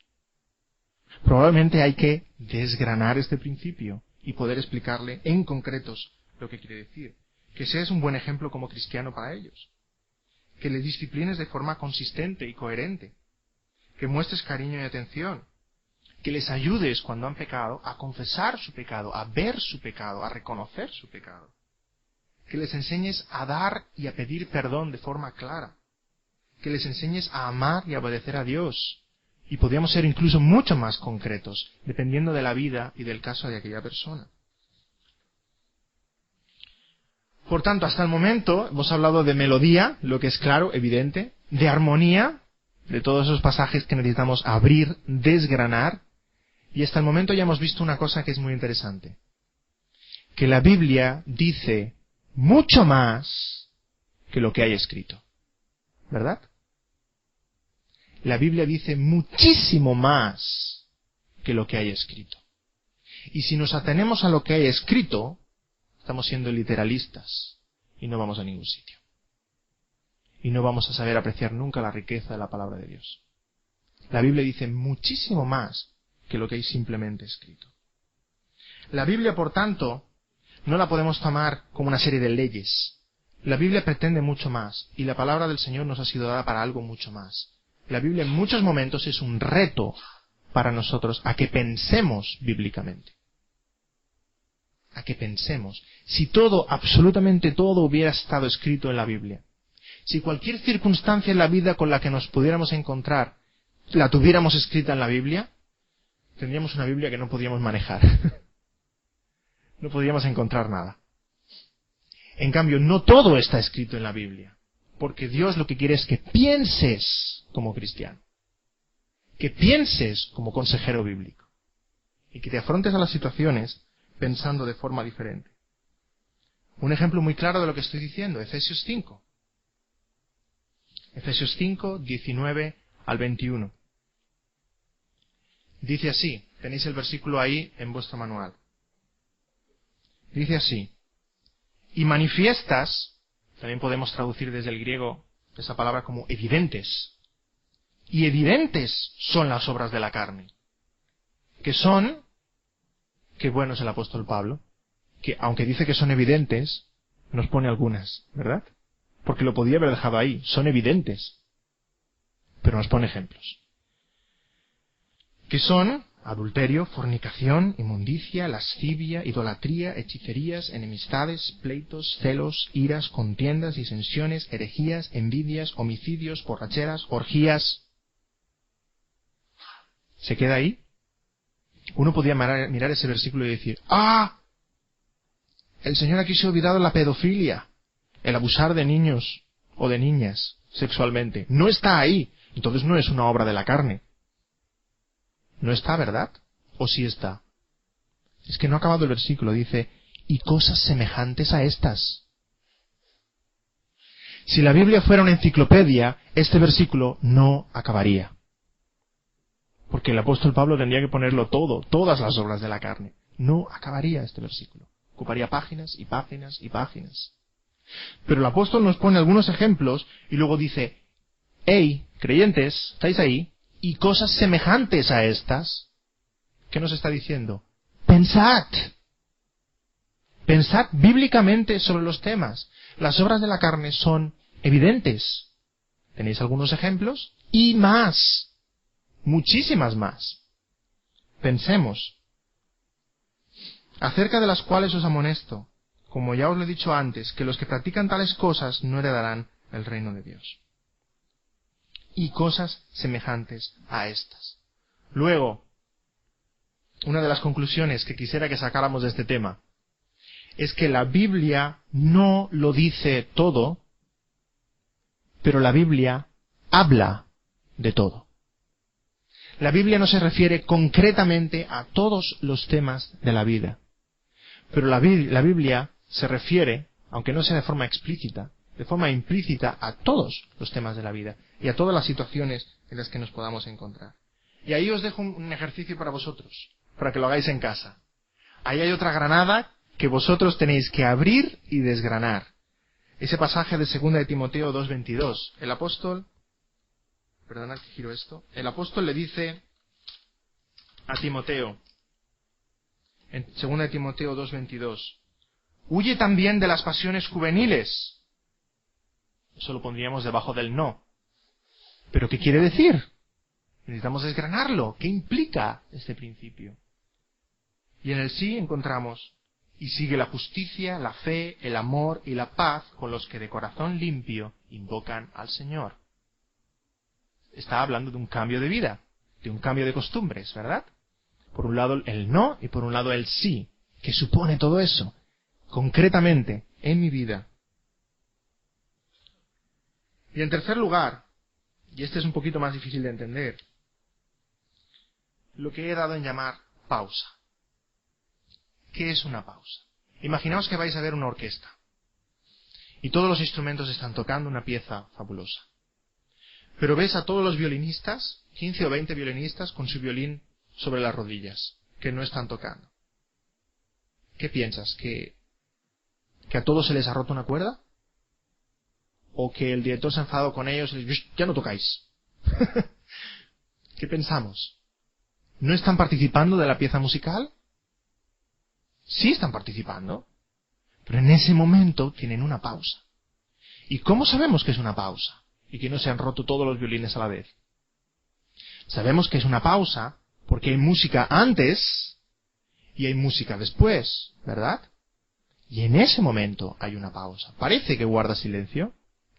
Probablemente hay que desgranar este principio y poder explicarle en concretos lo que quiere decir. Que seas un buen ejemplo como cristiano para ellos. Que les disciplines de forma consistente y coherente. Que muestres cariño y atención. Que les ayudes cuando han pecado a confesar su pecado, a ver su pecado, a reconocer su pecado. Que les enseñes a dar y a pedir perdón de forma clara. Que les enseñes a amar y a obedecer a Dios. Y podríamos ser incluso mucho más concretos, dependiendo de la vida y del caso de aquella persona. Por tanto, hasta el momento hemos hablado de melodía, lo que es claro, evidente, de armonía, de todos esos pasajes que necesitamos abrir, desgranar, y hasta el momento ya hemos visto una cosa que es muy interesante. Que la Biblia dice mucho más que lo que hay escrito. ¿Verdad? La Biblia dice muchísimo más que lo que hay escrito. Y si nos atenemos a lo que hay escrito, estamos siendo literalistas y no vamos a ningún sitio. Y no vamos a saber apreciar nunca la riqueza de la palabra de Dios. La Biblia dice muchísimo más que lo que hay simplemente escrito. La Biblia, por tanto, no la podemos tomar como una serie de leyes. La Biblia pretende mucho más y la palabra del Señor nos ha sido dada para algo mucho más. La Biblia en muchos momentos es un reto para nosotros a que pensemos bíblicamente. A que pensemos. Si todo, absolutamente todo hubiera estado escrito en la Biblia, si cualquier circunstancia en la vida con la que nos pudiéramos encontrar la tuviéramos escrita en la Biblia, tendríamos una Biblia que no podíamos manejar. No podríamos encontrar nada. En cambio, no todo está escrito en la Biblia. Porque Dios lo que quiere es que pienses como cristiano. Que pienses como consejero bíblico. Y que te afrontes a las situaciones pensando de forma diferente. Un ejemplo muy claro de lo que estoy diciendo, Efesios 5. Efesios 5, 19 al 21. Dice así, tenéis el versículo ahí en vuestro manual. Dice así, y manifiestas, también podemos traducir desde el griego esa palabra como evidentes. Y evidentes son las obras de la carne. Que son, qué bueno es el apóstol Pablo, que aunque dice que son evidentes, nos pone algunas, ¿verdad? Porque lo podía haber dejado ahí, son evidentes. Pero nos pone ejemplos. Que son adulterio, fornicación, inmundicia, lascivia, idolatría, hechicerías, enemistades, pleitos, celos, iras, contiendas, disensiones, herejías, envidias, homicidios, borracheras, orgías. ¿Se queda ahí? Uno podía mirar ese versículo y decir, ¡ah! El Señor aquí se ha olvidado la pedofilia, el abusar de niños o de niñas sexualmente. No está ahí. Entonces no es una obra de la carne. No está, ¿verdad? ¿O sí está? Es que no ha acabado el versículo. Dice, y cosas semejantes a estas. Si la Biblia fuera una enciclopedia, este versículo no acabaría. Porque el apóstol Pablo tendría que ponerlo todo, todas las obras de la carne. No acabaría este versículo. Ocuparía páginas y páginas y páginas. Pero el apóstol nos pone algunos ejemplos y luego dice, hey, creyentes, ¿estáis ahí? Y cosas semejantes a estas. ¿Qué nos está diciendo? Pensad. Pensad bíblicamente sobre los temas. Las obras de la carne son evidentes. ¿Tenéis algunos ejemplos? Y más. Muchísimas más. Pensemos. acerca de las cuales os amonesto, como ya os lo he dicho antes, que los que practican tales cosas no heredarán el reino de Dios. Y cosas semejantes a estas. Luego, una de las conclusiones que quisiera que sacáramos de este tema es que la Biblia no lo dice todo, pero la Biblia habla de todo. La Biblia no se refiere concretamente a todos los temas de la vida, pero la Biblia se refiere, aunque no sea de forma explícita, de forma implícita a todos los temas de la vida y a todas las situaciones en las que nos podamos encontrar. Y ahí os dejo un ejercicio para vosotros, para que lo hagáis en casa. Ahí hay otra granada que vosotros tenéis que abrir y desgranar. Ese pasaje de 2 de Timoteo 2:22. El apóstol le dice a Timoteo, en 2 de Timoteo 2:22, huye también de las pasiones juveniles. Eso lo pondríamos debajo del no. ¿Pero qué quiere decir? Necesitamos desgranarlo. ¿Qué implica este principio? Y en el sí encontramos, y sigue la justicia, la fe, el amor y la paz con los que de corazón limpio invocan al Señor. Está hablando de un cambio de vida, de un cambio de costumbres, ¿verdad? Por un lado el no y por un lado el sí. ¿Qué supone todo eso? Concretamente, en mi vida. Y en tercer lugar, y este es un poquito más difícil de entender, lo que he dado en llamar pausa. ¿Qué es una pausa? Imaginaos que vais a ver una orquesta y todos los instrumentos están tocando una pieza fabulosa. Pero ves a todos los violinistas, 15 o 20 violinistas, con su violín sobre las rodillas, que no están tocando. ¿Qué piensas? ¿Que a todos se les ha roto una cuerda? ¿O que el director se ha enfadado con ellos y les dice, ya no tocáis? ¿Qué pensamos? ¿No están participando de la pieza musical? Sí están participando, pero en ese momento tienen una pausa. ¿Y cómo sabemos que es una pausa? Y que no se han roto todos los violines a la vez. Sabemos que es una pausa porque hay música antes y hay música después, ¿verdad? Y en ese momento hay una pausa. Parece que guarda silencio,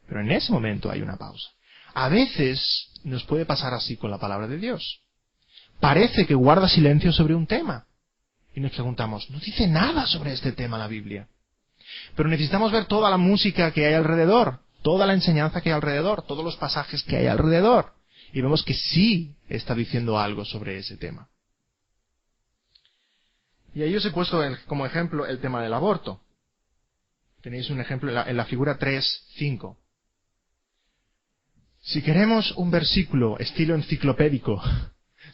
pero en ese momento hay una pausa. A veces nos puede pasar así con la palabra de Dios. Parece que guarda silencio sobre un tema. Y nos preguntamos, no dice nada sobre este tema la Biblia. Pero necesitamos ver toda la música que hay alrededor, toda la enseñanza que hay alrededor, todos los pasajes que hay alrededor. Y vemos que sí está diciendo algo sobre ese tema. Y ahí os he puesto como ejemplo el tema del aborto. Tenéis un ejemplo en la figura 3:5. Si queremos un versículo estilo enciclopédico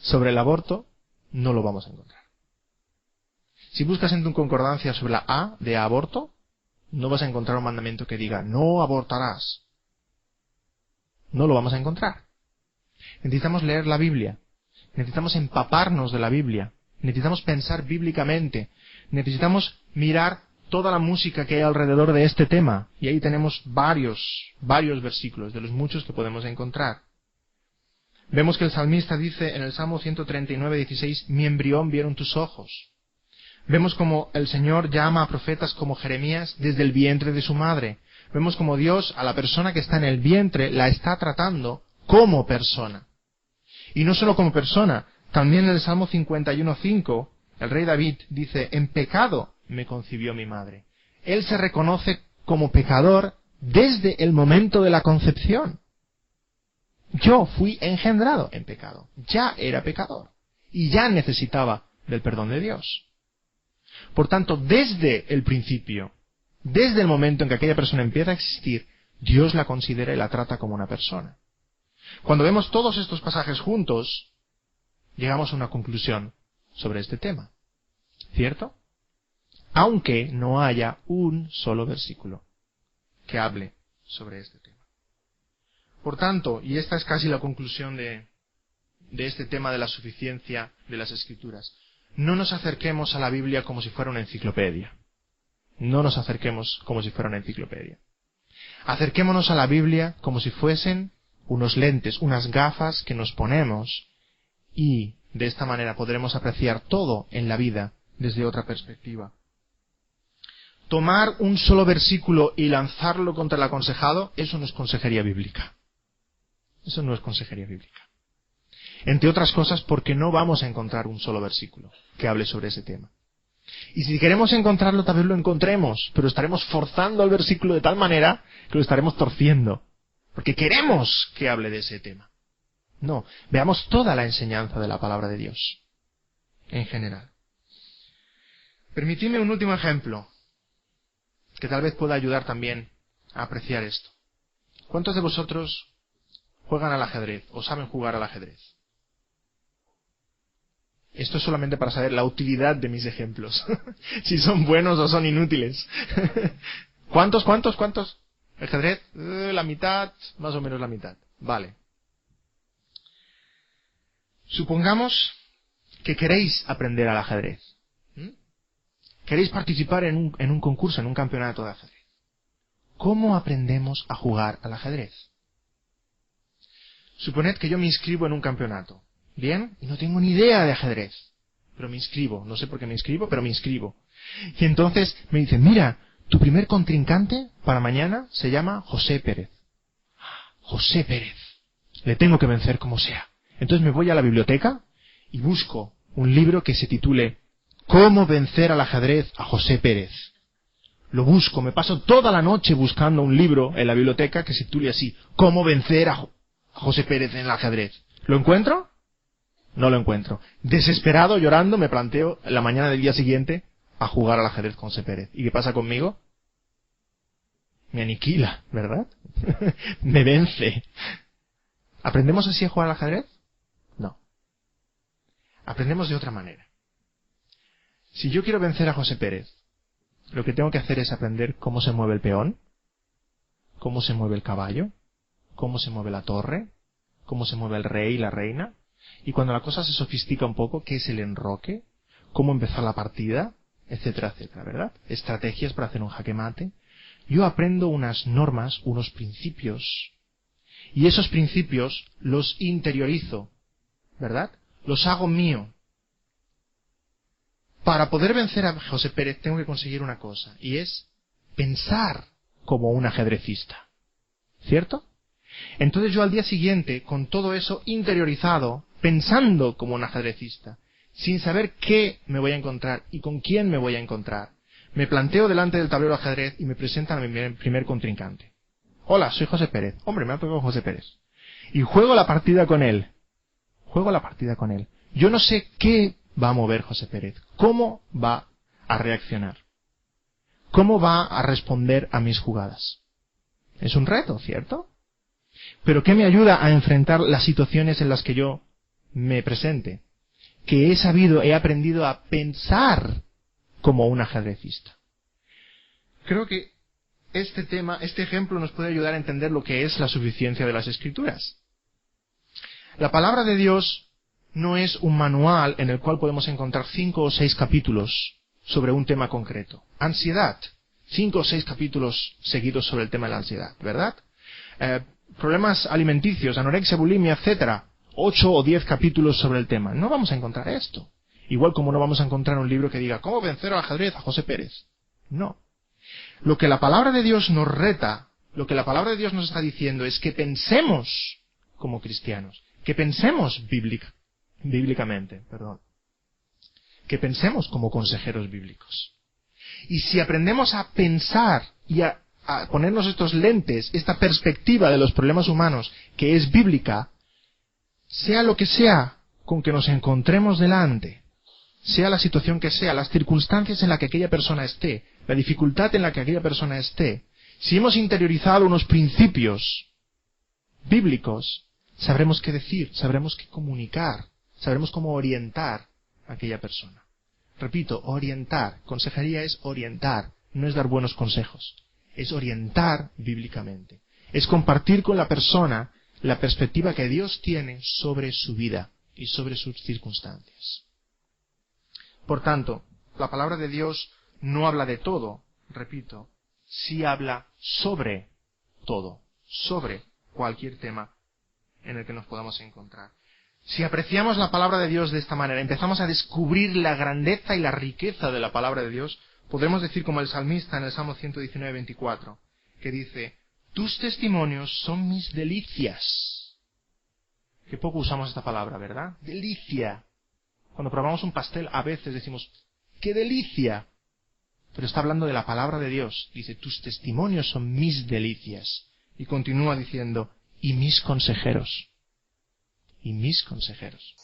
sobre el aborto, no lo vamos a encontrar. Si buscas en tu concordancia sobre la A de aborto, no vas a encontrar un mandamiento que diga, no abortarás. No lo vamos a encontrar. Necesitamos leer la Biblia. Necesitamos empaparnos de la Biblia. Necesitamos pensar bíblicamente. Necesitamos mirar toda la música que hay alrededor de este tema. Y ahí tenemos varios versículos, de los muchos que podemos encontrar. Vemos que el salmista dice en el Salmo 139:16, mi embrión vieron tus ojos. Vemos como el Señor llama a profetas como Jeremías desde el vientre de su madre. Vemos como Dios a la persona que está en el vientre la está tratando como persona. Y no solo como persona, también en el Salmo 51:5, el rey David dice, en pecado me concibió mi madre. Él se reconoce como pecador desde el momento de la concepción. Yo fui engendrado en pecado. Ya era pecador. Y ya necesitaba del perdón de Dios. Por tanto, desde el principio, desde el momento en que aquella persona empieza a existir, Dios la considera y la trata como una persona. Cuando vemos todos estos pasajes juntos, llegamos a una conclusión sobre este tema. ¿Cierto? Aunque no haya un solo versículo que hable sobre este tema. Por tanto, y esta es casi la conclusión de este tema de la suficiencia de las Escrituras, no nos acerquemos a la Biblia como si fuera una enciclopedia. No nos acerquemos como si fuera una enciclopedia. Acerquémonos a la Biblia como si fuesen unos lentes, unas gafas que nos ponemos y de esta manera podremos apreciar todo en la vida desde otra perspectiva. Tomar un solo versículo y lanzarlo contra el aconsejado, eso no es consejería bíblica. Eso no es consejería bíblica. Entre otras cosas porque no vamos a encontrar un solo versículo que hable sobre ese tema. Y si queremos encontrarlo, tal vez lo encontremos, pero estaremos forzando al versículo de tal manera que lo estaremos torciendo. Porque queremos que hable de ese tema. No, veamos toda la enseñanza de la palabra de Dios, en general. Permitidme un último ejemplo, que tal vez pueda ayudar también a apreciar esto. ¿Cuántos de vosotros juegan al ajedrez o saben jugar al ajedrez? Esto es solamente para saber la utilidad de mis ejemplos. Si son buenos o son inútiles. ¿Cuántos? ¿Ajedrez? La mitad, más o menos la mitad. Vale. Supongamos que queréis aprender al ajedrez. Queréis participar en un concurso, en un campeonato de ajedrez. ¿Cómo aprendemos a jugar al ajedrez? Suponed que yo me inscribo en un campeonato. Bien, y no tengo ni idea de ajedrez. Pero me inscribo. No sé por qué me inscribo, pero me inscribo. Y entonces me dicen, mira, tu primer contrincante para mañana se llama José Pérez. José Pérez. Le tengo que vencer como sea. Entonces me voy a la biblioteca y busco un libro que se titule ¿Cómo vencer al ajedrez a José Pérez? Lo busco, me paso toda la noche buscando un libro en la biblioteca que se titule así, ¿Cómo vencer a José Pérez en el ajedrez? ¿Lo encuentro? No lo encuentro. Desesperado, llorando, me planteo la mañana del día siguiente a jugar al ajedrez con José Pérez. ¿Y qué pasa conmigo? Me aniquila, ¿verdad? Me vence. ¿Aprendemos así a jugar al ajedrez? No. Aprendemos de otra manera. Si yo quiero vencer a José Pérez, lo que tengo que hacer es aprender cómo se mueve el peón, cómo se mueve el caballo, cómo se mueve la torre, cómo se mueve el rey y la reina, y cuando la cosa se sofistica un poco, qué es el enroque, cómo empezar la partida, etcétera, etcétera, ¿verdad? Estrategias para hacer un jaque mate. Yo aprendo unas normas, unos principios, y esos principios los interiorizo, ¿verdad? Los hago mío. Para poder vencer a José Pérez tengo que conseguir una cosa, y es pensar como un ajedrecista. ¿Cierto? Entonces yo al día siguiente, con todo eso interiorizado, pensando como un ajedrecista, sin saber qué me voy a encontrar y con quién me voy a encontrar, me planteo delante del tablero de ajedrez y me presentan a mi primer contrincante. Hola, soy José Pérez. Hombre, me ha tocado José Pérez. Y juego la partida con él. Yo no sé qué va a mover José Pérez. ¿Cómo va a reaccionar? ¿Cómo va a responder a mis jugadas? Es un reto, ¿cierto? Pero ¿qué me ayuda a enfrentar las situaciones en las que yo me presente? Que he aprendido a pensar como un ajedrecista. Creo que este ejemplo nos puede ayudar a entender lo que es la suficiencia de las Escrituras. La palabra de Dios no es un manual en el cual podemos encontrar 5 o 6 capítulos sobre un tema concreto. Ansiedad. 5 o 6 capítulos seguidos sobre el tema de la ansiedad, ¿verdad? Problemas alimenticios, anorexia, bulimia, etcétera. 8 o 10 capítulos sobre el tema. No vamos a encontrar esto. Igual como no vamos a encontrar un libro que diga ¿Cómo vencer al ajedrez a José Pérez? No. Lo que la palabra de Dios nos reta, lo que la palabra de Dios nos está diciendo es que pensemos como cristianos, que pensemos bíblicamente, que pensemos como consejeros bíblicos. Y si aprendemos a pensar y a ponernos estos lentes, esta perspectiva de los problemas humanos que es bíblica, sea lo que sea con que nos encontremos delante, sea la situación que sea, las circunstancias en las que aquella persona esté, la dificultad en la que aquella persona esté, si hemos interiorizado unos principios bíblicos, sabremos qué decir, sabremos qué comunicar, sabremos cómo orientar a aquella persona. Repito, orientar. Consejería es orientar, no es dar buenos consejos. Es orientar bíblicamente. Es compartir con la persona la perspectiva que Dios tiene sobre su vida y sobre sus circunstancias. Por tanto, la palabra de Dios no habla de todo, repito, sí habla sobre todo, sobre cualquier tema en el que nos podamos encontrar. Si apreciamos la palabra de Dios de esta manera, empezamos a descubrir la grandeza y la riqueza de la palabra de Dios, podremos decir como el salmista en el Salmo 119, 24, que dice: tus testimonios son mis delicias. Qué poco usamos esta palabra, ¿verdad? Delicia. Cuando probamos un pastel a veces decimos: ¡qué delicia! Pero está hablando de la palabra de Dios. Dice: tus testimonios son mis delicias. Y continúa diciendo: y mis consejeros. Y mis consejeros.